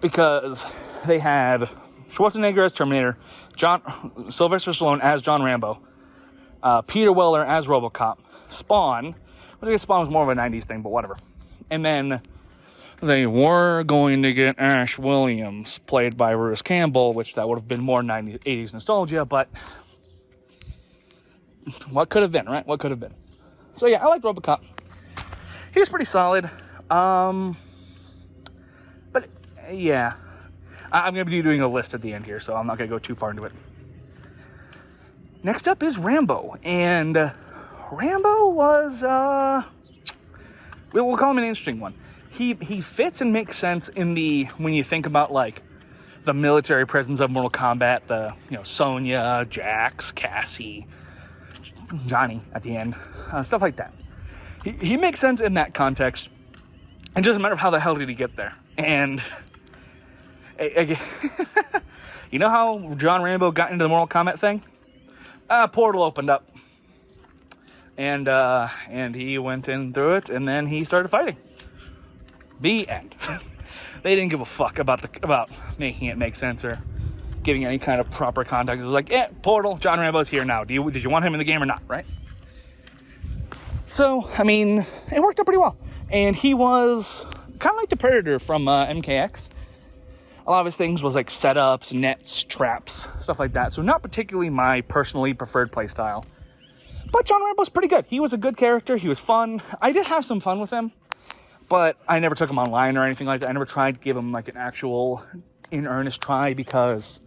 Because they had Schwarzenegger as Terminator, Sylvester Stallone as John Rambo, Peter Weller as RoboCop, Spawn, I guess Spawn was more of a 90s thing, but whatever. And then they were going to get Ash Williams, played by Bruce Campbell, which that would have been more 90s, 80s nostalgia, but what could have been, right? What could have been. So yeah, I liked RoboCop. He was pretty solid. But yeah, I'm going to be doing a list at the end here, so I'm not going to go too far into it. Next up is Rambo, and Rambo was, we'll call him an interesting one. He fits and makes sense in when you think about, the military presence of Mortal Kombat, Sonya, Jax, Cassie, Johnny at the end, stuff like that. He makes sense in that context. It doesn't matter how the hell did he get there. And you know how John Rambo got into the Mortal Kombat thing? A portal opened up. And he went in through it, and then he started fighting. The end. They didn't give a fuck about making it make sense or giving any kind of proper context. It was like, portal, John Rambo's here now. Did you want him in the game or not, right? So, I mean, it worked out pretty well. And he was kind of like the Predator from MKX. A lot of his things was setups, nets, traps, stuff like that. So not particularly my personally preferred playstyle. But John Rambo's pretty good. He was a good character. He was fun. I did have some fun with him. But I never took him online or anything like that. I never tried to give him an actual in-earnest try because,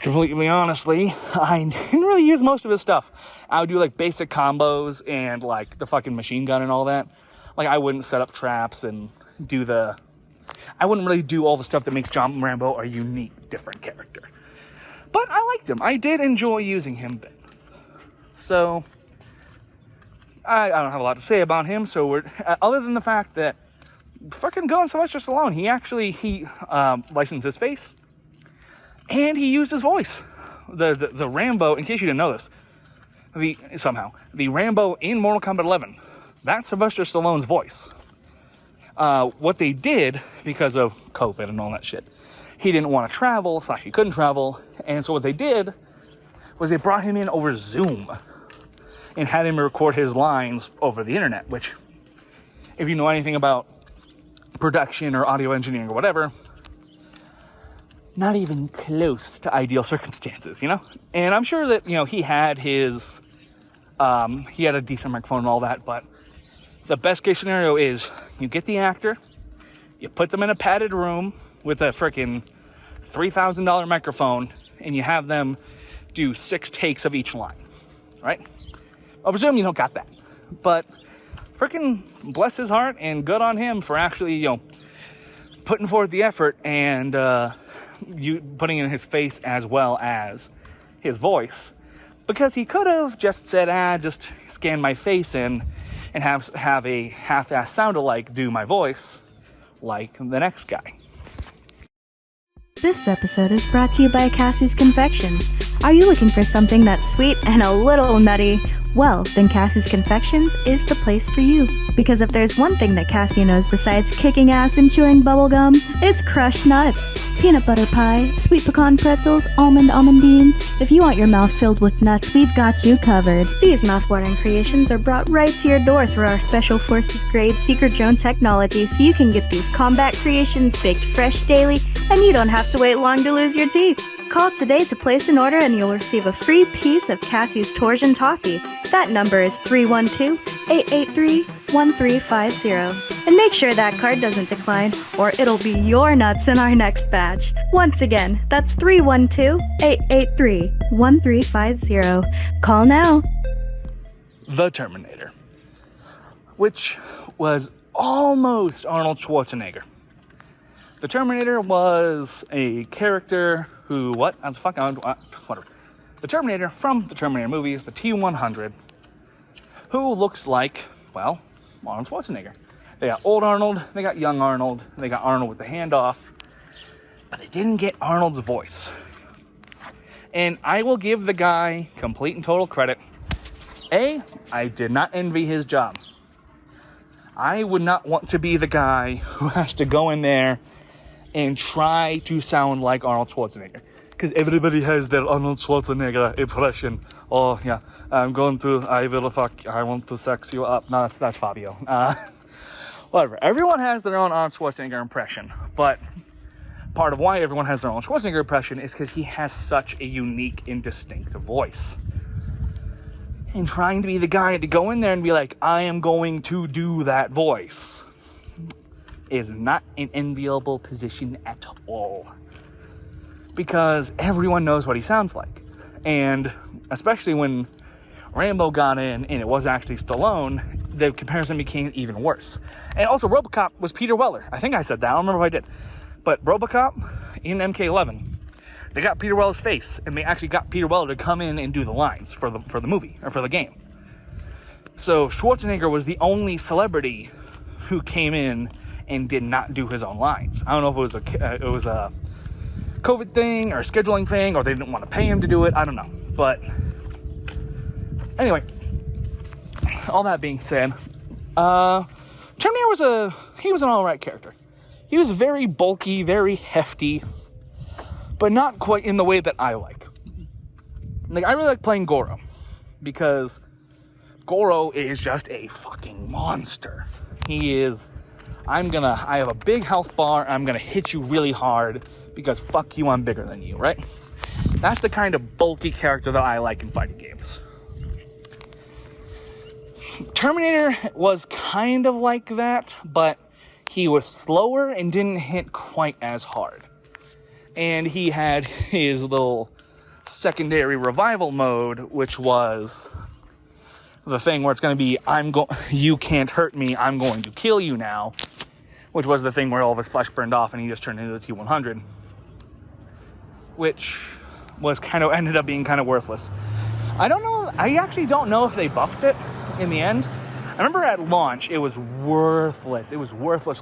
completely honestly, I didn't really use most of his stuff. I would do basic combos and the fucking machine gun and all that. I wouldn't set up traps and I wouldn't really do all the stuff that makes John Rambo a unique, different character. But I liked him. I did enjoy using him a bit. So, I don't have a lot to say about him. So, other than the fact that fucking going Sylvester Stallone, he licensed his face and he used his voice. The Rambo, in case you didn't know this, the Rambo in Mortal Kombat 11, that's Sylvester Stallone's voice. What they did, because of COVID and all that shit, he didn't want to travel, / he couldn't travel, and so what they did was they brought him in over Zoom and had him record his lines over the internet, which if you know anything about production or audio engineering or whatever, not even close to ideal circumstances, you know? And I'm sure that, you know, he had his, he had a decent microphone and all that, but the best case scenario is you get the actor, you put them in a padded room with a freaking $3,000 microphone, and you have them do 6 takes of each line, right? I presume you don't got that, but freaking bless his heart and good on him for actually, you know, putting forth the effort and you putting in his face as well as his voice, because he could have just said, just scan my face in and have a half-ass sound-alike do my voice like the next guy. This episode is brought to you by Cassie's Confections. Are you looking for something that's sweet and a little nutty? Well, then Cassie's Confections is the place for you. Because if there's one thing that Cassie knows besides kicking ass and chewing bubblegum, it's crushed nuts. Peanut butter pie, sweet pecan pretzels, almond beans. If you want your mouth filled with nuts, we've got you covered. These mouth-watering creations are brought right to your door through our Special Forces grade secret drone technology, so you can get these combat creations baked fresh daily, and you don't have to wait long to lose your teeth. Call today to place an order and you'll receive a free piece of Cassie's Torsion Toffee. That number is 312-883-1350. And make sure that card doesn't decline, or it'll be your nuts in our next batch. Once again, that's 312-883-1350. Call now. The Terminator, which was almost Arnold Schwarzenegger. The Terminator was a character who, whatever. The Terminator from the Terminator movies, the T-100, who looks like, well, Arnold Schwarzenegger. They got old Arnold, they got young Arnold, they got Arnold with the handoff, but they didn't get Arnold's voice. And I will give the guy complete and total credit. I did not envy his job. I would not want to be the guy who has to go in there and try to sound like Arnold Schwarzenegger. Because everybody has their Arnold Schwarzenegger impression. Oh, yeah, I want to sex you up. No, that's Fabio. Whatever. Everyone has their own Arnold Schwarzenegger impression. But part of why everyone has their own Schwarzenegger impression is because he has such a unique and distinct voice. And trying to be the guy to go in there and be like, I am going to do that voice, is not an enviable position at all. Because everyone knows what he sounds like. And especially when Rambo got in and it was actually Stallone, the comparison became even worse. And also RoboCop was Peter Weller. I think I said that. I don't remember if I did. But RoboCop in MK11, they got Peter Weller's face, and they actually got Peter Weller to come in and do the lines for the movie, or for the game. So Schwarzenegger was the only celebrity who came in and did not do his own lines. I don't know if it was a COVID thing or a scheduling thing, or they didn't want to pay him to do it. I don't know. But anyway, all that being said, Terminator was an alright character. He was very bulky, very hefty, but not quite in the way that I like. Like, I really like playing Goro, because Goro is just a fucking monster. He is, I have a big health bar, I'm gonna hit you really hard, because fuck you, I'm bigger than you, right? That's the kind of bulky character that I like in fighting games. Terminator was kind of like that, but he was slower and didn't hit quite as hard. And he had his little secondary revival mode, which was the thing where it's going to be, you can't hurt me, I'm going to kill you now, which was the thing where all of his flesh burned off and he just turned into the T-100, which was ended up being kind of worthless. I actually don't know if they buffed it in the end. I remember at launch, it was worthless. It was worthless.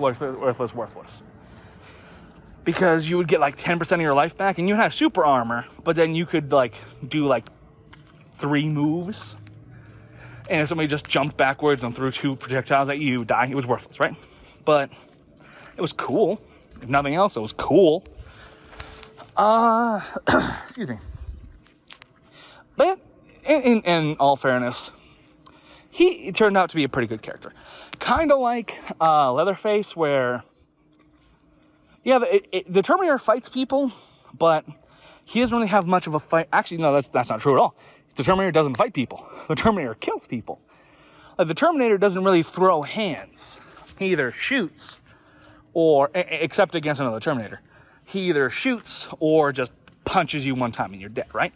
Because you would get 10% of your life back, and you have super armor, but then you could do 3 moves. And if somebody just jumped backwards and threw 2 projectiles at you, you would die. It was worthless, right? But it was cool. If nothing else, it was cool. Excuse me. But in all fairness, he turned out to be a pretty good character. Kind of like Leatherface, where, yeah, the Terminator fights people, but he doesn't really have much of a fight. Actually, no, that's not true at all. The Terminator doesn't fight people. The Terminator kills people. The Terminator doesn't really throw hands. He either shoots, or, except against another Terminator, he either shoots or just punches you one time and you're dead, right?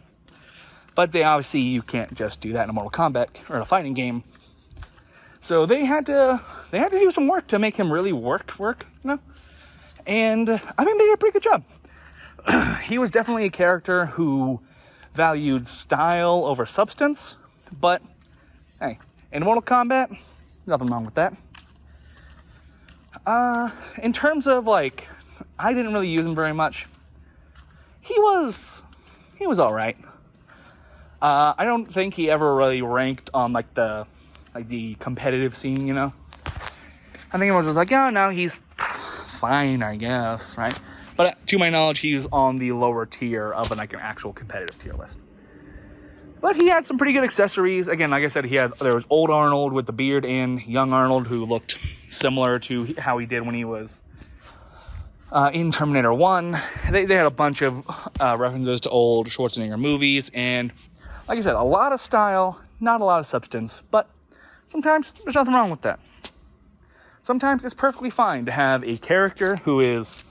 But obviously you can't just do that in a Mortal Kombat or in a fighting game. So they had to do some work to make him really work, you know? And I think they did a pretty good job. He was definitely a character who valued style over substance, but hey, in Mortal Kombat, nothing wrong with that. In terms of, like, I didn't really use him very much. He was alright. I don't think he ever really ranked on, like, the competitive scene, you know? I think it was just like, yeah, no, he's fine, I guess, right? But to my knowledge, he's on the lower tier of an actual competitive tier list. But he had some pretty good accessories. Again, like I said, there was old Arnold with the beard and young Arnold, who looked similar to how he did when he was in Terminator 1. They had a bunch of references to old Schwarzenegger movies, and like I said, a lot of style, not a lot of substance, but sometimes there's nothing wrong with that. Sometimes it's perfectly fine to have a character who is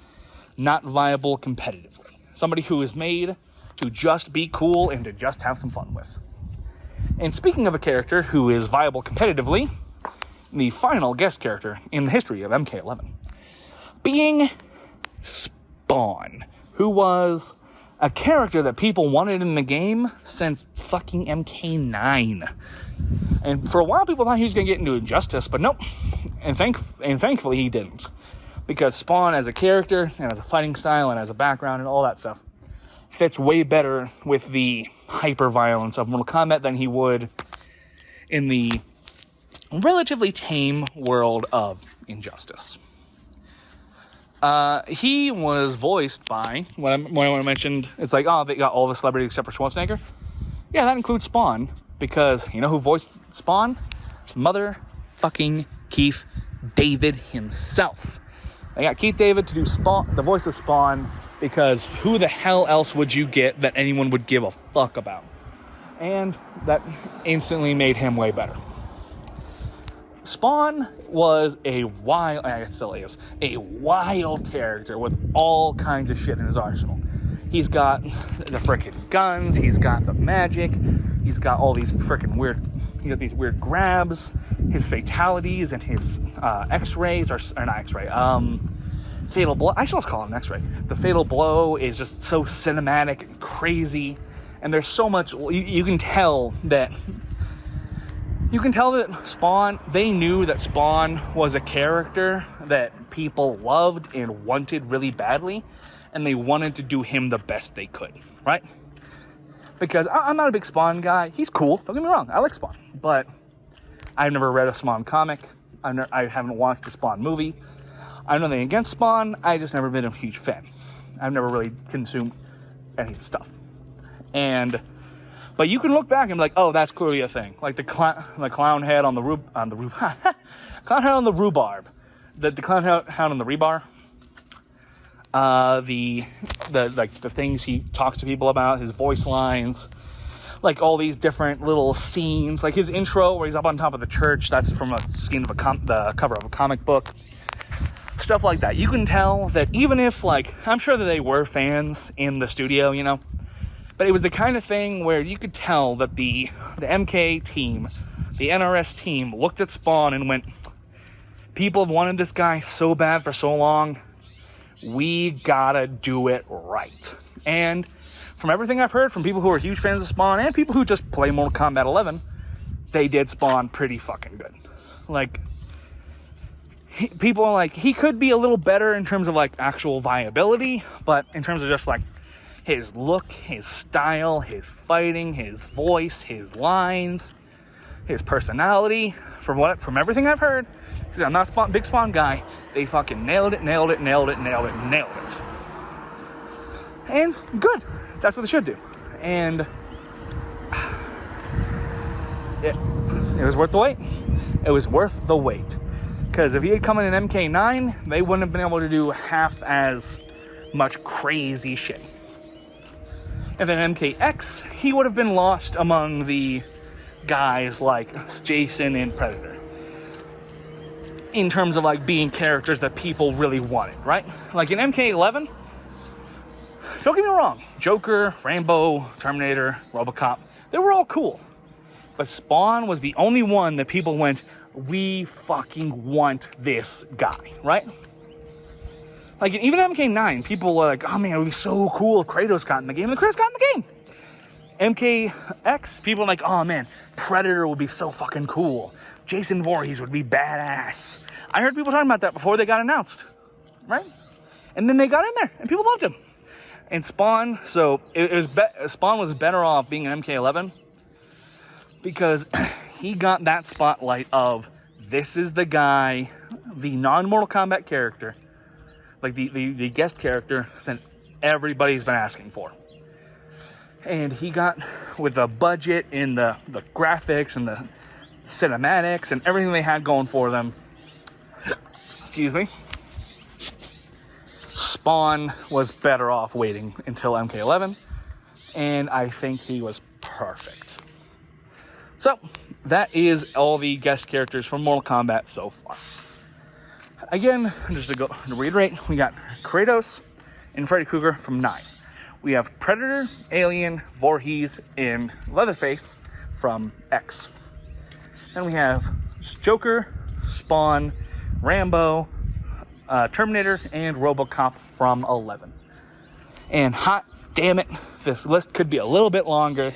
not viable competitively. Somebody who is made to just be cool and to just have some fun with. And speaking of a character who is viable competitively, the final guest character in the history of MK11 being Spawn, who was a character that people wanted in the game since fucking MK9. And for a while, people thought he was going to get into Injustice, but nope. And thankfully, he didn't. Because Spawn, as a character, and as a fighting style, and as a background, and all that stuff, fits way better with the hyper-violence of Mortal Kombat than he would in the relatively tame world of Injustice. He was voiced by, when I mentioned, it's like, oh, they got all the celebrities except for Schwarzenegger. Yeah, that includes Spawn, because you know who voiced Spawn? Motherfucking Keith David himself. They got Keith David to do the voice of Spawn, because who the hell else would you get that anyone would give a fuck about? And that instantly made him way better. Spawn was I guess still is, a wild character with all kinds of shit in his arsenal. He's got the frickin' guns, he's got the magic, he's got all these frickin' weird grabs, his fatalities, and his X-rays, or not X-ray, Fatal Blow. I should just call it an X-ray. The Fatal Blow is just so cinematic and crazy, and there's so much. You can tell that Spawn. They knew that Spawn was a character that people loved and wanted really badly, and they wanted to do him the best they could, right? Because I'm not a big Spawn guy. He's cool. Don't get me wrong. I like Spawn, but I've never read a Spawn comic. I haven't watched a Spawn movie. I have nothing against Spawn, I just never been a huge fan. I've never really consumed any of the stuff. But you can look back and be like, oh, that's clearly a thing. Like the clown head on the clown head on the rhubarb. The clown head on the rebar. The things he talks to people about, his voice lines, like all these different little scenes, like his intro where he's up on top of the church, that's from a scene of the cover of a comic book. Stuff like that. You can tell that even if, like, I'm sure that they were fans in the studio, you know, but it was the kind of thing where you could tell that the MK team, the NRS team, looked at Spawn and went, people have wanted this guy so bad for so long, we gotta do it right. And from everything I've heard from people who are huge fans of Spawn and people who just play Mortal Kombat 11, they did Spawn pretty fucking good. Like, people are like, he could be a little better in terms of, like, actual viability, but in terms of just, like, his look, his style, his fighting, his voice, his lines, his personality, from everything I've heard, because I'm not a big Spawn guy, they fucking nailed it. And good. That's what they should do. And It was worth the wait. It was worth the wait. Because if he had come in an MK9, they wouldn't have been able to do half as much crazy shit. If an MKX, he would have been lost among the guys like Jason and Predator. In terms of like being characters that people really wanted, right? Like in MK11, don't get me wrong, Joker, Rambo, Terminator, RoboCop, they were all cool. But Spawn was the only one that people went, we fucking want this guy, right? Like, even in MK9, people were like, oh man, it would be so cool if Kratos got in the game, and Kratos got in the game. MKX, people are like, oh man, Predator would be so fucking cool. Jason Voorhees would be badass. I heard people talking about that before they got announced, right? And then they got in there, and people loved him. And Spawn, so Spawn was better off being an MK11 because he got that spotlight of, this is the guy, the non-Mortal Kombat character, like the guest character that everybody's been asking for. And he got, with the budget and the graphics and the cinematics and everything they had going for them, excuse me, Spawn was better off waiting until MK11, and I think he was perfect. So, that is all the guest characters from Mortal Kombat so far. Again, just to reiterate, we got Kratos and Freddy Krueger from 9. We have Predator, Alien, Voorhees, and Leatherface from X. Then we have Joker, Spawn, Rambo, Terminator, and RoboCop from 11. And hot damn it, this list could be a little bit longer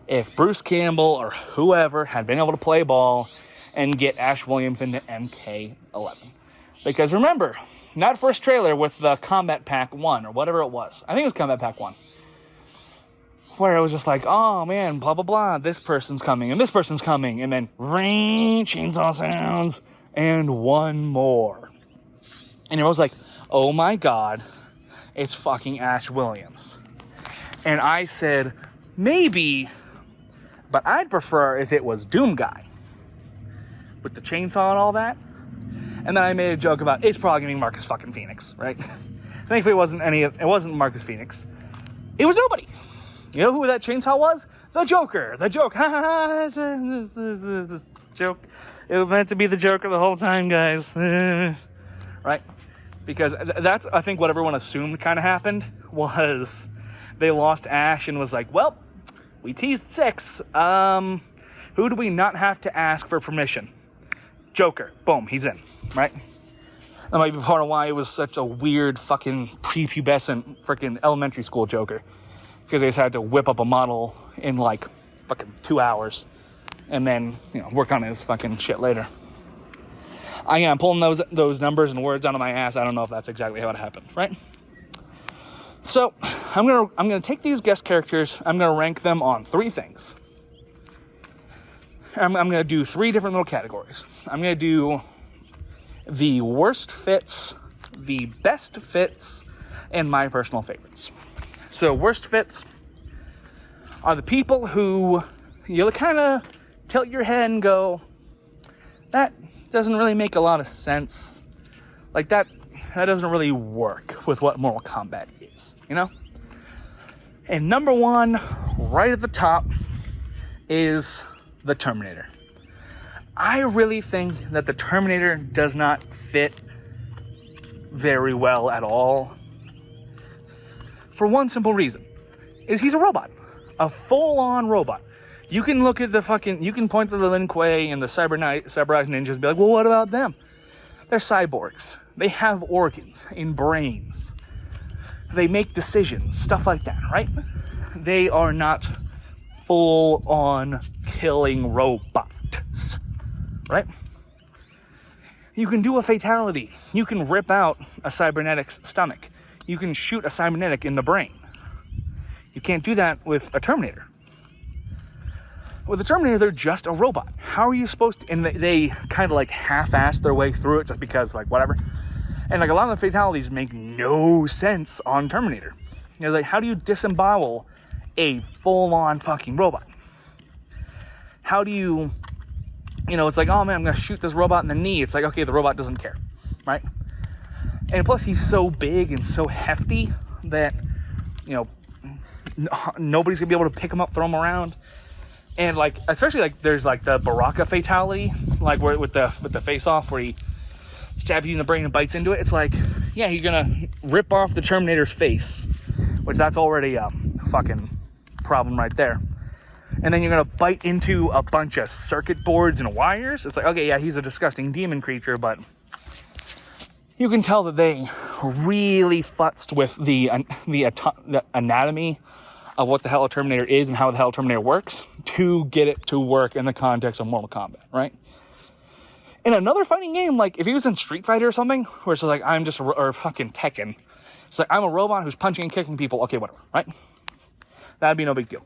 if Bruce Campbell or whoever had been able to play ball and get Ash Williams into MK11. Because remember, that first trailer with the Kombat Pack 1, or whatever it was, I think it was Kombat Pack 1, where it was just like, oh man, blah blah blah, this person's coming, and this person's coming, and then ring, chainsaw sounds, and one more. And it was like, oh my god, it's fucking Ash Williams. And I said, maybe, but I'd prefer if it was Doom Guy, with the chainsaw and all that. And then I made a joke about, it's probably gonna be Marcus fucking Phoenix, right? Thankfully it wasn't Marcus Phoenix. It was nobody. You know who that chainsaw was? The Joker. The joke. Joke. It was meant to be the Joker the whole time, guys. Right? Because that's, I think, what everyone assumed kind of happened, was they lost Ash and was like, well, we teased 6. Who do we not have to ask for permission? Joker. Boom, he's in. Right? That might be part of why it was such a weird fucking prepubescent freaking elementary school Joker. Because they just had to whip up a model in like fucking 2 hours and then, you know, work on his fucking shit later. I'm pulling those numbers and words out of my ass. I don't know if that's exactly how it happened, right? So I'm gonna take these guest characters. I'm gonna rank them on 3 things. I'm gonna do 3 different little categories. I'm gonna do the worst fits, the best fits, and my personal favorites. So worst fits are the people who you'll kind of tilt your head and go, that doesn't really make a lot of sense. Like that doesn't really work with what Mortal Kombat is, you know? And number 1, right at the top, is the Terminator. I really think that the Terminator does not fit very well at all. For one simple reason, is he's a robot. A full-on robot. You can look at you can point to the Lin Kuei and the cyberized ninjas and be like, well, what about them? They're cyborgs. They have organs and brains. They make decisions, stuff like that, right? They are not full-on killing robots, right? You can do a fatality. You can rip out a cybernetic's stomach. You can shoot a cybernetic in the brain. You can't do that with a Terminator. With a Terminator, they're just a robot. How are you supposed to... And they kind of like half-ass their way through it just because, like, whatever. And like a lot of the fatalities make no sense on Terminator. You know, like, how do you disembowel a full-on fucking robot? How do you you know, it's like, oh man, I'm gonna shoot this robot in the knee. It's like, okay, the robot doesn't care, right? And plus, he's so big and so hefty that, you know, nobody's gonna be able to pick him up, throw him around. And like, especially like, there's like the Baraka fatality, like where with the face off, where he stabs you in the brain and bites into it. It's like, yeah, you're gonna rip off the Terminator's face, which that's already a fucking problem right there. And then you're gonna bite into a bunch of circuit boards and wires. It's like, okay, yeah, he's a disgusting demon creature, but you can tell that they really futzed with the anatomy of what the hell a Terminator is and how the hell a Terminator works to get it to work in the context of Mortal Kombat, right? In another fighting game, like if he was in Street Fighter or something, where it's like, I'm just, or fucking Tekken, it's like, I'm a robot who's punching and kicking people, okay, whatever, right? That'd be no big deal.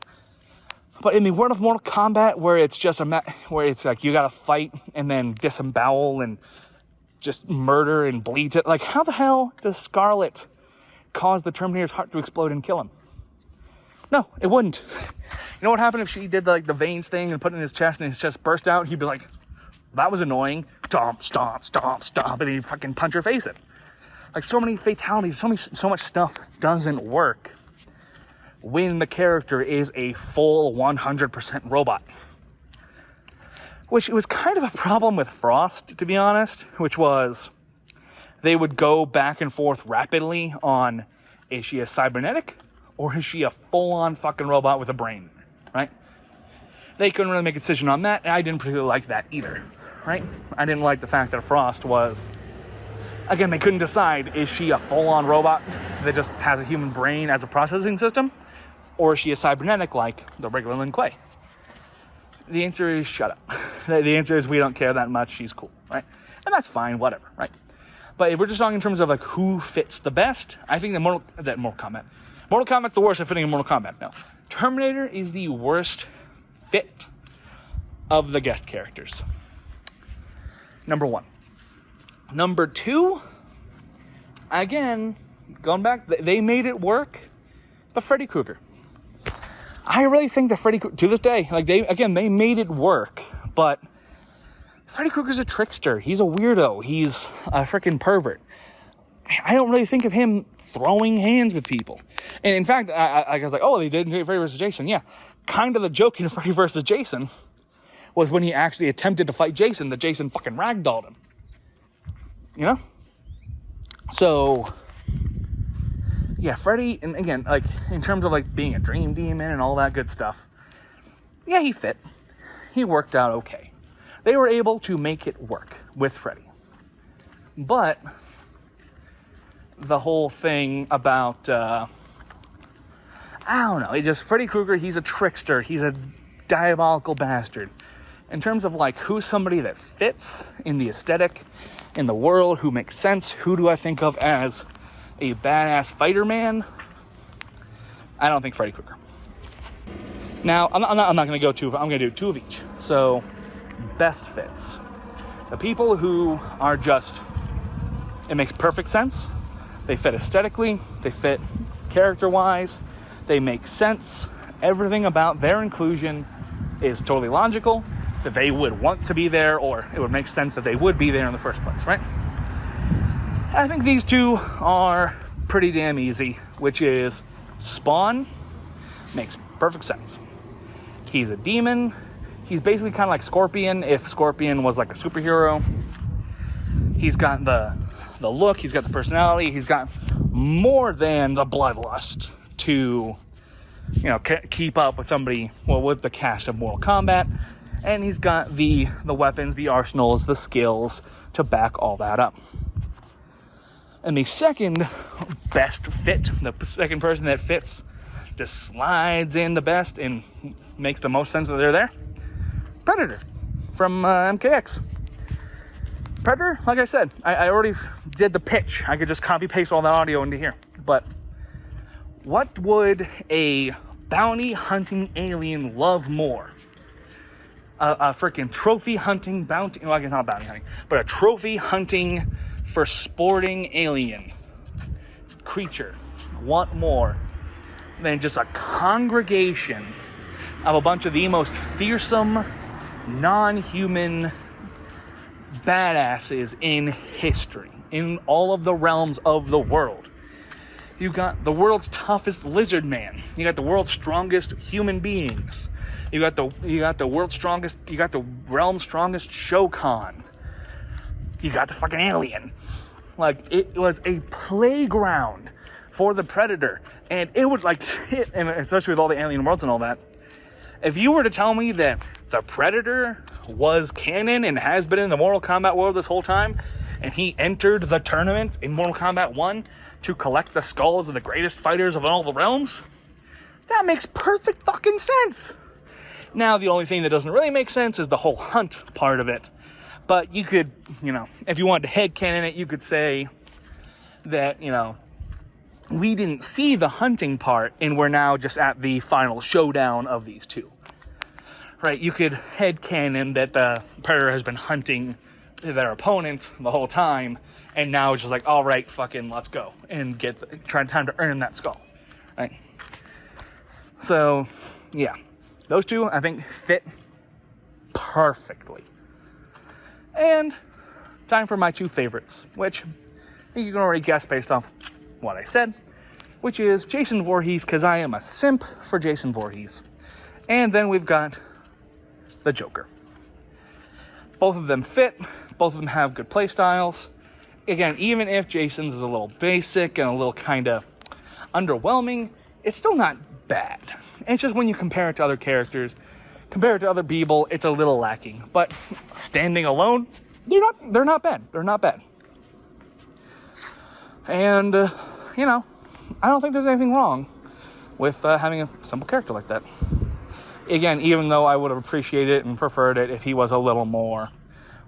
But in the world of Mortal Kombat, where it's just where it's like, you gotta fight and then disembowel and just murder and bleed it, like how the hell does Scarlet cause the Terminator's heart to explode and kill him? No, it wouldn't. You know what happened if she did like the veins thing and put it in his chest and his chest burst out? He'd be like, that was annoying. Stomp, stomp, stomp, stomp, and he'd fucking punch her face in. Like so many fatalities, so much stuff doesn't work when the character is a full 100% robot. Which was kind of a problem with Frost, to be honest, which was they would go back and forth rapidly on, is she a cybernetic or is she a full-on fucking robot with a brain, right? They couldn't really make a decision on that, and I didn't particularly like that either, right? I didn't like the fact that Frost was, again, they couldn't decide, is she a full-on robot that just has a human brain as a processing system, or is she a cybernetic like the regular Lin Kuei? The answer is shut up. The answer is we don't care that much, she's cool, right? And that's fine, whatever, right? But if we're just talking in terms of like who fits the best, I think Mortal Kombat's the worst at fitting in Mortal Kombat. No. Terminator is the worst fit of the guest characters. Number one. Number two, again, going back, they made it work, but Freddy Krueger. I really think that Freddy Krueger, to this day, like they made it work, but Freddy Krueger's a trickster. He's a weirdo. He's a freaking pervert. I don't really think of him throwing hands with people. And in fact, I was like, oh, they did Freddy vs. Jason. Yeah. Kind of the joke in Freddy vs. Jason was when he actually attempted to fight Jason, that Jason fucking ragdolled him. You know? So, yeah, Freddy, and again, like, in terms of, like, being a dream demon and all that good stuff, yeah, he fit. He worked out okay. They were able to make it work with Freddy. But the whole thing about, I don't know, it just, Freddy Krueger, he's a trickster, he's a diabolical bastard. In terms of, like, who's somebody that fits in the aesthetic, in the world, who makes sense, who do I think of as a badass fighter man? I don't think Freddy Krueger. Now, I'm not going to go two, I'm going to do two of each. So, best fits. The people who are just, it makes perfect sense. They fit aesthetically, they fit character-wise, they make sense. Everything about their inclusion is totally logical, that they would want to be there, or it would make sense that they would be there in the first place, right? I think these two are pretty damn easy, which is Spawn, makes perfect sense. He's a demon. He's basically kind of like Scorpion, if Scorpion was like a superhero. He's got the look, he's got the personality, he's got more than the bloodlust to, you know, keep up with somebody, well, with the cast of Mortal Kombat. And he's got the weapons, the arsenals, the skills to back all that up. And the second best fit, the second person that fits, just slides in the best and makes the most sense that they're there, Predator from MKX. Predator, like I said, I already did the pitch. I could just copy paste all the audio into here. But what would a bounty hunting alien love more? A freaking trophy hunting bounty, well, I guess not bounty hunting, but a trophy hunting for sporting alien creature want more than just a congregation of a bunch of the most fearsome, non-human badasses in history, in all of the realms of the world. You got the world's toughest lizard man. You got the world's strongest human beings. You got the world's strongest. You got the realm's strongest Shokan. You got the fucking alien. Like, it was a playground for the Predator, and it was like shit. And especially with all the alien worlds and all that. If you were to tell me that the Predator was canon and has been in the Mortal Kombat world this whole time, and he entered the tournament in Mortal Kombat 1 to collect the skulls of the greatest fighters of all the realms, that makes perfect fucking sense. Now, the only thing that doesn't really make sense is the whole hunt part of it. But you could, if you wanted to headcanon it, you could say that, we didn't see the hunting part, and we're now just at the final showdown of these two. Right? You could headcanon that the Predator has been hunting their opponent the whole time, and now it's just like, all right, fucking let's go and try time to earn that skull, right? So, yeah, those two I think fit perfectly. And time for my two favorites, which I think you can already guess based off what I said, which is Jason Voorhees, because I am a simp for Jason Voorhees, and then we've got the Joker. Both of them fit. Both of them have good play styles. Again, even if Jason's is a little basic and a little kind of underwhelming, it's still not bad. It's just when you compare it to other characters, compare it to other people, it's a little lacking. But standing alone, they're not bad. They're not bad. And, I don't think there's anything wrong with having a simple character like that. Again, even though I would have appreciated it and preferred it if he was a little more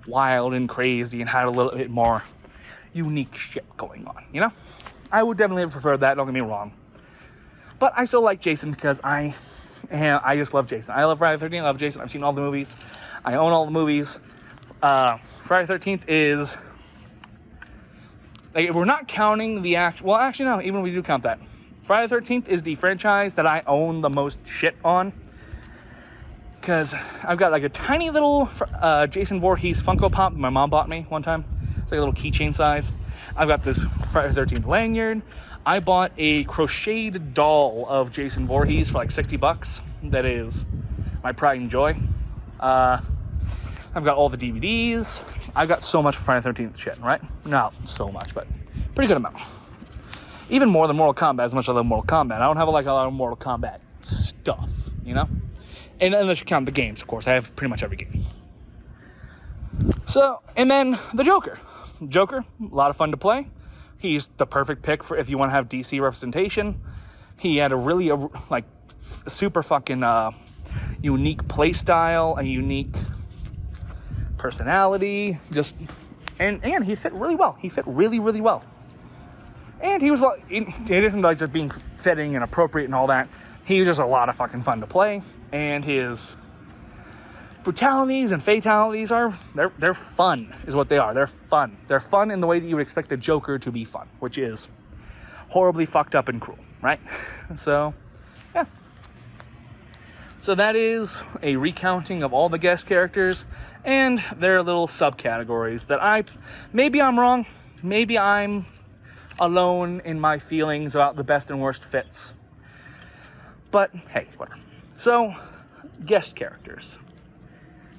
wild and crazy and had a little bit more unique shit going on, I would definitely have preferred that, don't get me wrong. But I still like Jason because I just love Jason. I love Friday the 13th, I love Jason. I've seen all the movies. I own all the movies. Friday the 13th is, like, if we're not counting the well, actually, no, even if we do count that. Friday the 13th is the franchise that I own the most shit on. Because I've got like a tiny little Jason Voorhees Funko Pop my mom bought me one time. It's like a little keychain size. I've got this Friday the 13th lanyard. I bought a crocheted doll of Jason Voorhees for like $60. That is my pride and joy. I've got all the DVDs. I've got so much Friday the 13th shit, right? Not so much, but pretty good amount. Even more than Mortal Kombat, as much as I love Mortal Kombat. I don't have a lot of Mortal Kombat stuff, And unless you count the games, of course. I have pretty much every game. So, and then the Joker. Joker, a lot of fun to play. He's the perfect pick for if you want to have DC representation. He had a really, super fucking unique play style, a unique personality. And he fit really well. He fit really, really well. And he was like, it isn't like just being fitting and appropriate and all that. He was just a lot of fucking fun to play, and his brutalities and fatalities they're fun, is what they are. They're fun. They're fun in the way that you would expect the Joker to be fun, which is horribly fucked up and cruel, right? So, yeah. So that is a recounting of all the guest characters and their little subcategories that maybe I'm wrong, maybe I'm alone in my feelings about the best and worst fits. But, hey, whatever. So, guest characters.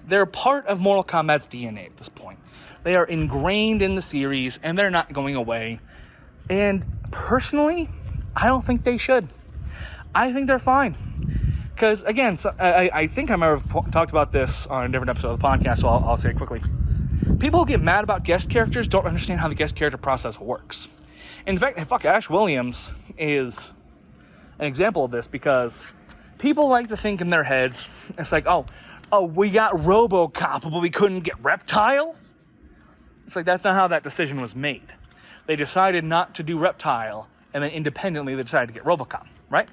They're part of Mortal Kombat's DNA at this point. They are ingrained in the series, and they're not going away. And, personally, I don't think they should. I think they're fine. Because, again, I think I might have talked about this on a different episode of the podcast, so I'll say it quickly. People who get mad about guest characters don't understand how the guest character process works. In fact, Ash Williams is an example of this, because people like to think in their heads, it's like, oh, we got RoboCop, but we couldn't get Reptile? It's like, that's not how that decision was made. They decided not to do Reptile, and then independently they decided to get RoboCop, right?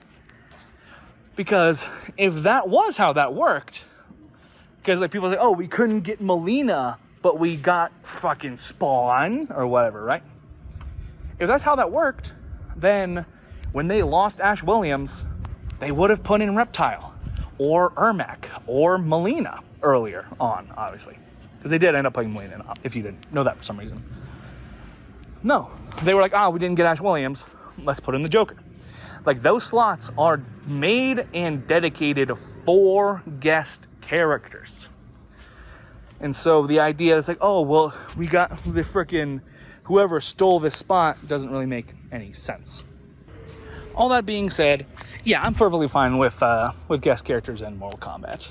Because if that was how that worked, because like people say, oh, we couldn't get Melina, but we got fucking Spawn, or whatever, right? If that's how that worked, then when they lost Ash Williams, they would have put in Reptile, or Ermac, or Melina, earlier on, obviously. Because they did end up putting Wayne in, if you didn't know that for some reason. No. They were like, we didn't get Ash Williams. Let's put in the Joker. Like, those slots are made and dedicated for guest characters. And so the idea is like, we got the frickin' whoever stole this spot doesn't really make any sense. All that being said, yeah, I'm perfectly fine with guest characters in Mortal Kombat.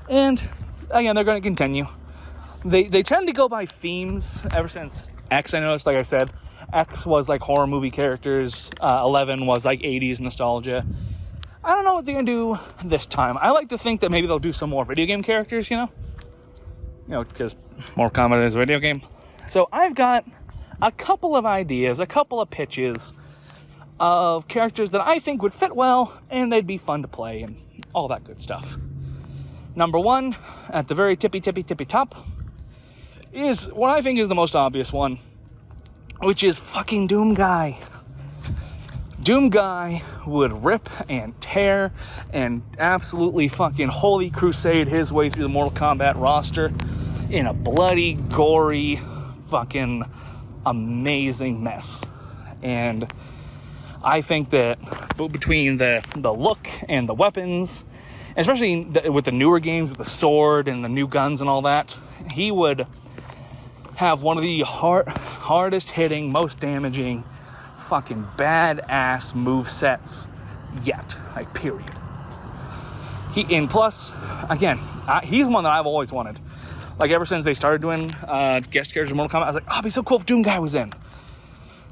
And, again, they're going to continue. They tend to go by themes ever since X, I noticed, like I said. X was like horror movie characters. 11 was like 80s nostalgia. I don't know what they're going to do this time. I like to think that maybe they'll do some more video game characters, because Mortal Kombat is a video game. So I've got a couple of ideas, a couple of pitches of characters that I think would fit well and they'd be fun to play and all that good stuff. Number one, at the very tippy top, is what I think is the most obvious one, which is fucking Doom Guy. Doom Guy would rip and tear and absolutely fucking holy crusade his way through the Mortal Kombat roster in a bloody, gory, fucking amazing mess. And I think that between the look and the weapons, especially with the newer games with the sword and the new guns and all that, he would have one of the hardest hitting, most damaging, fucking badass movesets yet. Like, period. And plus, again, he's one that I've always wanted. Like, ever since they started doing guest characters in Mortal Kombat, I was like, it'd be so cool if Doom Guy was in.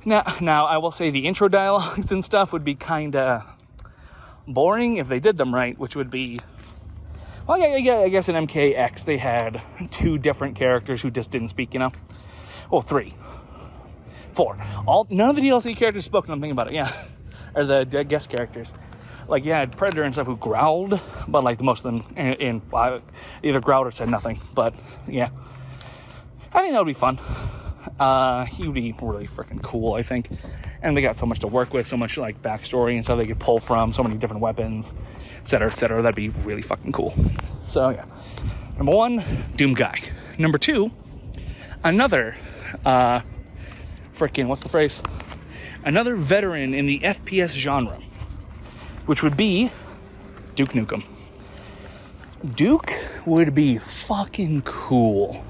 Now, I will say the intro dialogues and stuff would be kind of boring if they did them right, which would be... Well, yeah, I guess in MKX they had 2 different characters who just didn't speak, 3. 4. None of the DLC characters spoke, and I'm thinking about it, yeah. Or the guest characters. Like, yeah, Predator and stuff who growled, but, like, most of them either growled or said nothing. But, yeah. I think that would be fun. He would be really freaking cool, I think. And they got so much to work with, so much, like, backstory and stuff they could pull from, so many different weapons, et cetera, et cetera. That'd be really fucking cool. So, yeah. Number 1, Doom Guy. Number 2, another, what's the phrase? Another veteran in the FPS genre, which would be Duke Nukem. Duke would be fucking cool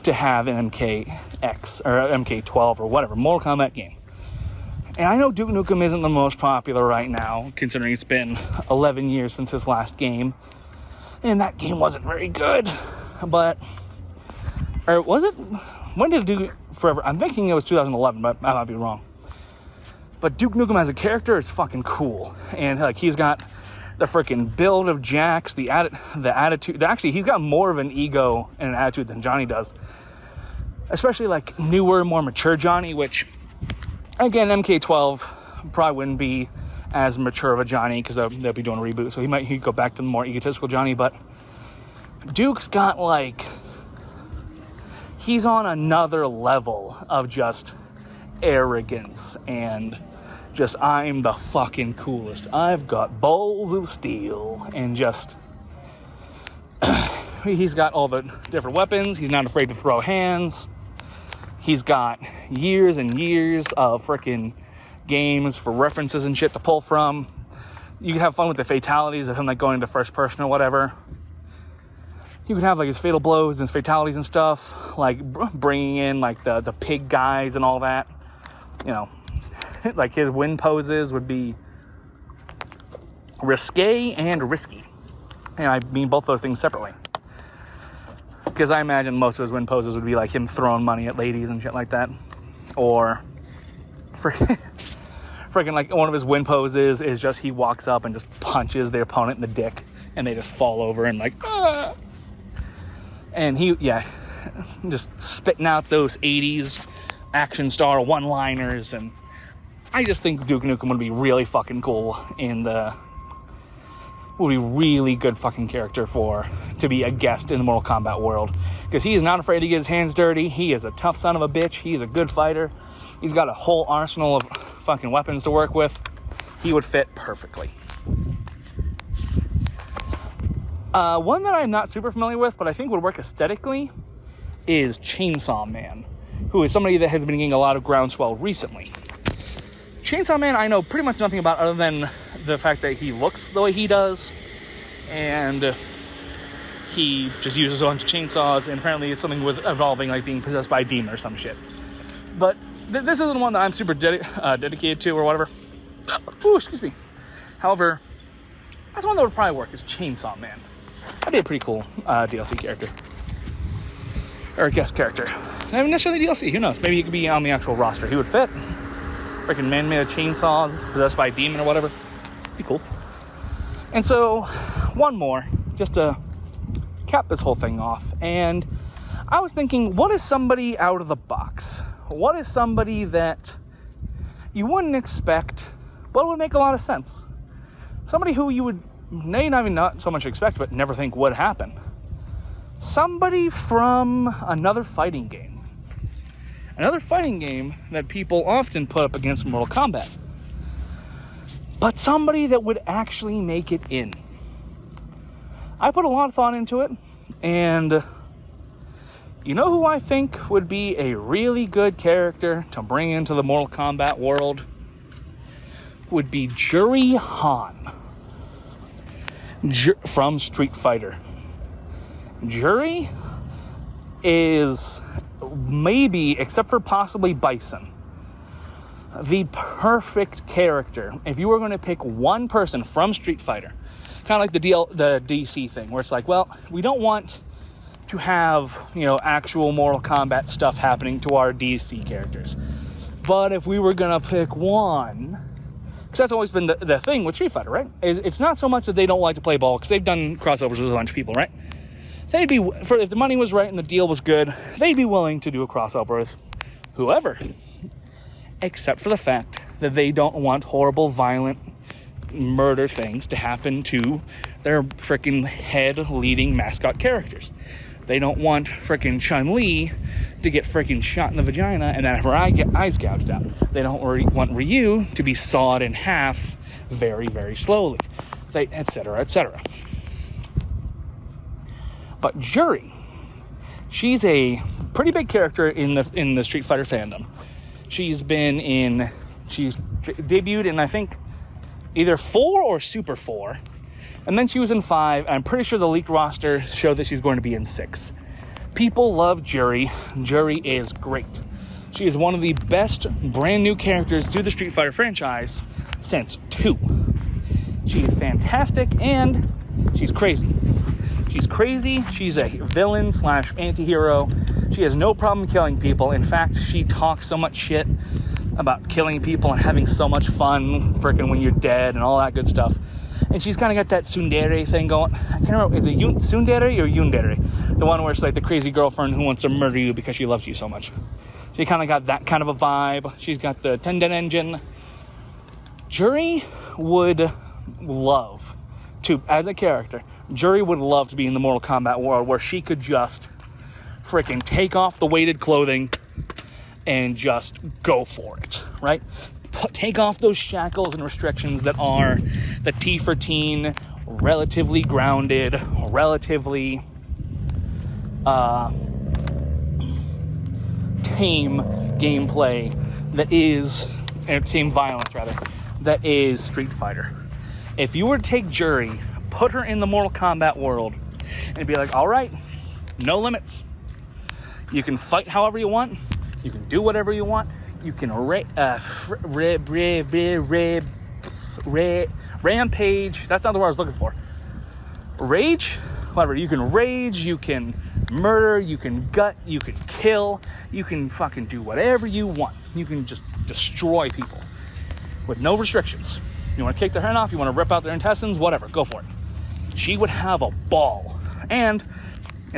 to have an MKX, or MK12, or whatever, Mortal Kombat game. And I know Duke Nukem isn't the most popular right now, considering it's been 11 years since his last game. And that game wasn't very good. But, or was it? When did Duke Forever? I'm thinking it was 2011, but I might be wrong. But Duke Nukem as a character is fucking cool. And, like, he's got the freaking build of Jax, the attitude. Actually, he's got more of an ego and an attitude than Johnny does. Especially, like, newer, more mature Johnny, which... Again, MK12 probably wouldn't be as mature of a Johnny because they'll be doing a reboot, so he'd go back to the more egotistical Johnny, but Duke's got, like, he's on another level of just arrogance and just, I'm the fucking coolest. I've got balls of steel, and just, he's got all the different weapons. He's not afraid to throw hands. He's got years and years of freaking games for references and shit to pull from. You can have fun with the fatalities of him, like, going into first person or whatever. You can have, like, his fatal blows and his fatalities and stuff, like bringing in, like, the pig guys and all that. Like, his win poses would be risque and risky. And I mean both those things separately. Because I imagine most of his win poses would be like him throwing money at ladies and shit like that. Or freaking like one of his win poses is just he walks up and just punches their opponent in the dick and they just fall over and like, ah! And just spitting out those 80s action star one-liners. And I just think Duke Nukem would be really fucking cool would be really good fucking character to be a guest in the Mortal Kombat world. Because he is not afraid to get his hands dirty. He is a tough son of a bitch. He is a good fighter. He's got a whole arsenal of fucking weapons to work with. He would fit perfectly. One that I'm not super familiar with, but I think would work aesthetically, is Chainsaw Man, who is somebody that has been getting a lot of groundswell recently. Chainsaw Man I know pretty much nothing about other than the fact that he looks the way he does, and he just uses a bunch of chainsaws, and apparently it's something with involving like being possessed by a demon or some shit. But this isn't one that I'm super dedicated to or whatever. Ooh, excuse me. However, that's one that would probably work, is Chainsaw Man. That'd be a pretty cool DLC character. Or a guest character. Not even necessarily DLC, who knows? Maybe he could be on the actual roster. He would fit. Freaking man made of chainsaws, possessed by a demon or whatever. Be cool. And so, one more, just to cap this whole thing off. And I was thinking, what is somebody out of the box? What is somebody that you wouldn't expect, but would make a lot of sense? Somebody who you would maybe not so much expect, but never think would happen. Somebody from another fighting game. Another fighting game that people often put up against Mortal Kombat. But somebody that would actually make it in. I put a lot of thought into it, and you know who I think would be a really good character to bring into the Mortal Kombat world? Would be Juri Han from Street Fighter. Juri is maybe, except for possibly Bison, the perfect character if you were going to pick one person from Street Fighter. Kind of like the DC thing, where it's like, well, we don't want to have, actual Mortal Kombat stuff happening to our DC characters. But if we were going to pick one, because that's always been the thing with Street Fighter, right? It's not so much that they don't like to play ball, because they've done crossovers with a bunch of people, right? They'd be, if the money was right and the deal was good, they'd be willing to do a crossover with whoever. Except for the fact that they don't want horrible, violent murder things to happen to their freaking head leading mascot characters. They don't want freaking Chun-Li to get freaking shot in the vagina and then have her eyes gouged out. They don't want Ryu to be sawed in half very, very slowly, etc., etc. But Juri, she's a pretty big character in the Street Fighter fandom. She's debuted in, I think, either 4 or Super 4. And then she was in 5. I'm pretty sure the leaked roster showed that she's going to be in 6. People love Juri. Juri is great. She is one of the best brand new characters to the Street Fighter franchise since 2. She's fantastic, and she's crazy. She's crazy. She's a villain / anti-hero. She has no problem killing people. In fact, she talks so much shit about killing people and having so much fun freaking when you're dead and all that good stuff. And she's kind of got that tsundere thing going. I can't remember, is it tsundere or yundere? The one where it's like the crazy girlfriend who wants to murder you because she loves you so much. She kind of got that kind of a vibe. She's got the Tenden engine. Juri would love to, as a character, Juri would love to be in the Mortal Kombat world where she could just freaking take off the weighted clothing and just go for it, right? Take off those shackles and restrictions that are the T for teen, relatively grounded, relatively tame gameplay that is, tame violence rather, that is Street Fighter. If you were to take Juri, put her in the Mortal Kombat world, and be like, all right, no limits. You can fight however you want. You can do whatever you want. You can rampage. That's not the word I was looking for. Rage? Whatever. You can rage. You can murder. You can gut. You can kill. You can fucking do whatever you want. You can just destroy people with no restrictions. You want to kick their head off? You want to rip out their intestines? Whatever. Go for it. She would have a ball. And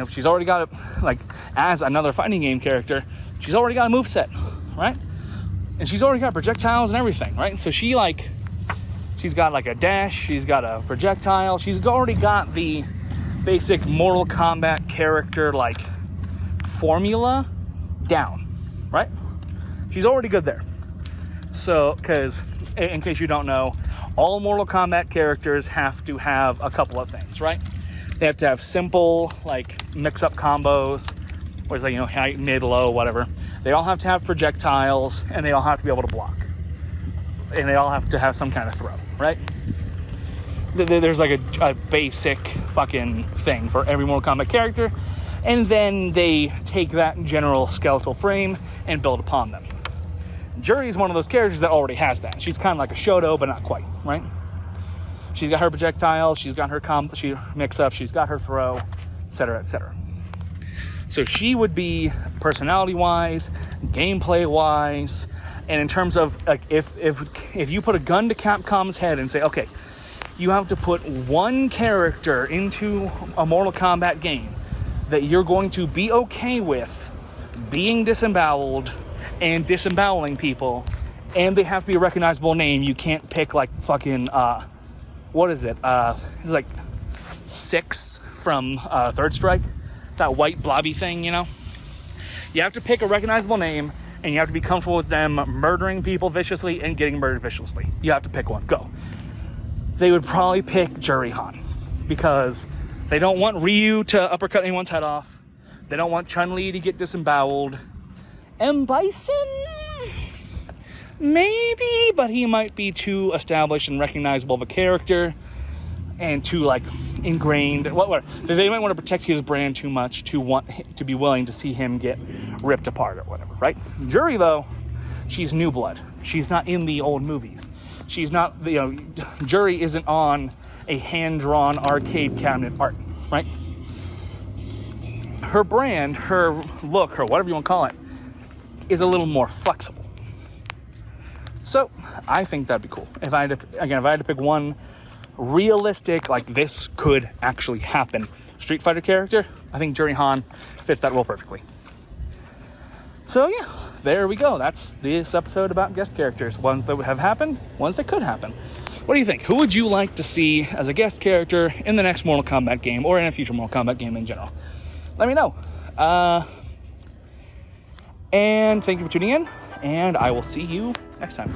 she's already got it, like, as another fighting game character, she's already got a moveset, right? And she's already got projectiles and everything, right? So she's got like a dash, she's got a projectile, she's already got the basic Mortal Kombat character, like, formula down, right? She's already good there. So, because, in case you don't know, all Mortal Kombat characters have to have a couple of things, right? They have to have simple, like, mix-up combos, where it's like, high, mid, low, whatever. They all have to have projectiles, and they all have to be able to block. And they all have to have some kind of throw, right? There's like a basic fucking thing for every Mortal Kombat character, and then they take that general skeletal frame and build upon them. Juri is one of those characters that already has that. She's kind of like a Shoto, but not quite, right? She's got her projectiles, she's got her she mix-up, she's got her throw, etc., etc. So she would be personality-wise, gameplay-wise, and in terms of, like, if you put a gun to Capcom's head and say, okay, you have to put one character into a Mortal Kombat game that you're going to be okay with being disemboweled and disemboweling people, and they have to be a recognizable name. You can't pick, like, fucking, what is it? It's like 6 from Third Strike. That white blobby thing, You have to pick a recognizable name, and you have to be comfortable with them murdering people viciously and getting murdered viciously. You have to pick one. Go. They would probably pick Juri Han, because they don't want Ryu to uppercut anyone's head off. They don't want Chun-Li to get disemboweled. M. Bison? Maybe, but he might be too established and recognizable of a character and too, like, ingrained. What? They might want to protect his brand too much to be willing to see him get ripped apart or whatever, right? Juri, though, she's new blood. She's not in the old movies. She's not, Juri isn't on a hand-drawn arcade cabinet art, right? Her brand, her look, her whatever you want to call it, is a little more flexible. So I think that'd be cool. If I had to pick one realistic, like, this could actually happen Street Fighter character, I think Juri Han fits that role perfectly. So yeah, there we go. That's this episode about guest characters. Ones that have happened, ones that could happen. What do you think? Who would you like to see as a guest character in the next Mortal Kombat game, or in a future Mortal Kombat game in general? Let me know. And thank you for tuning in, and I will see you next time.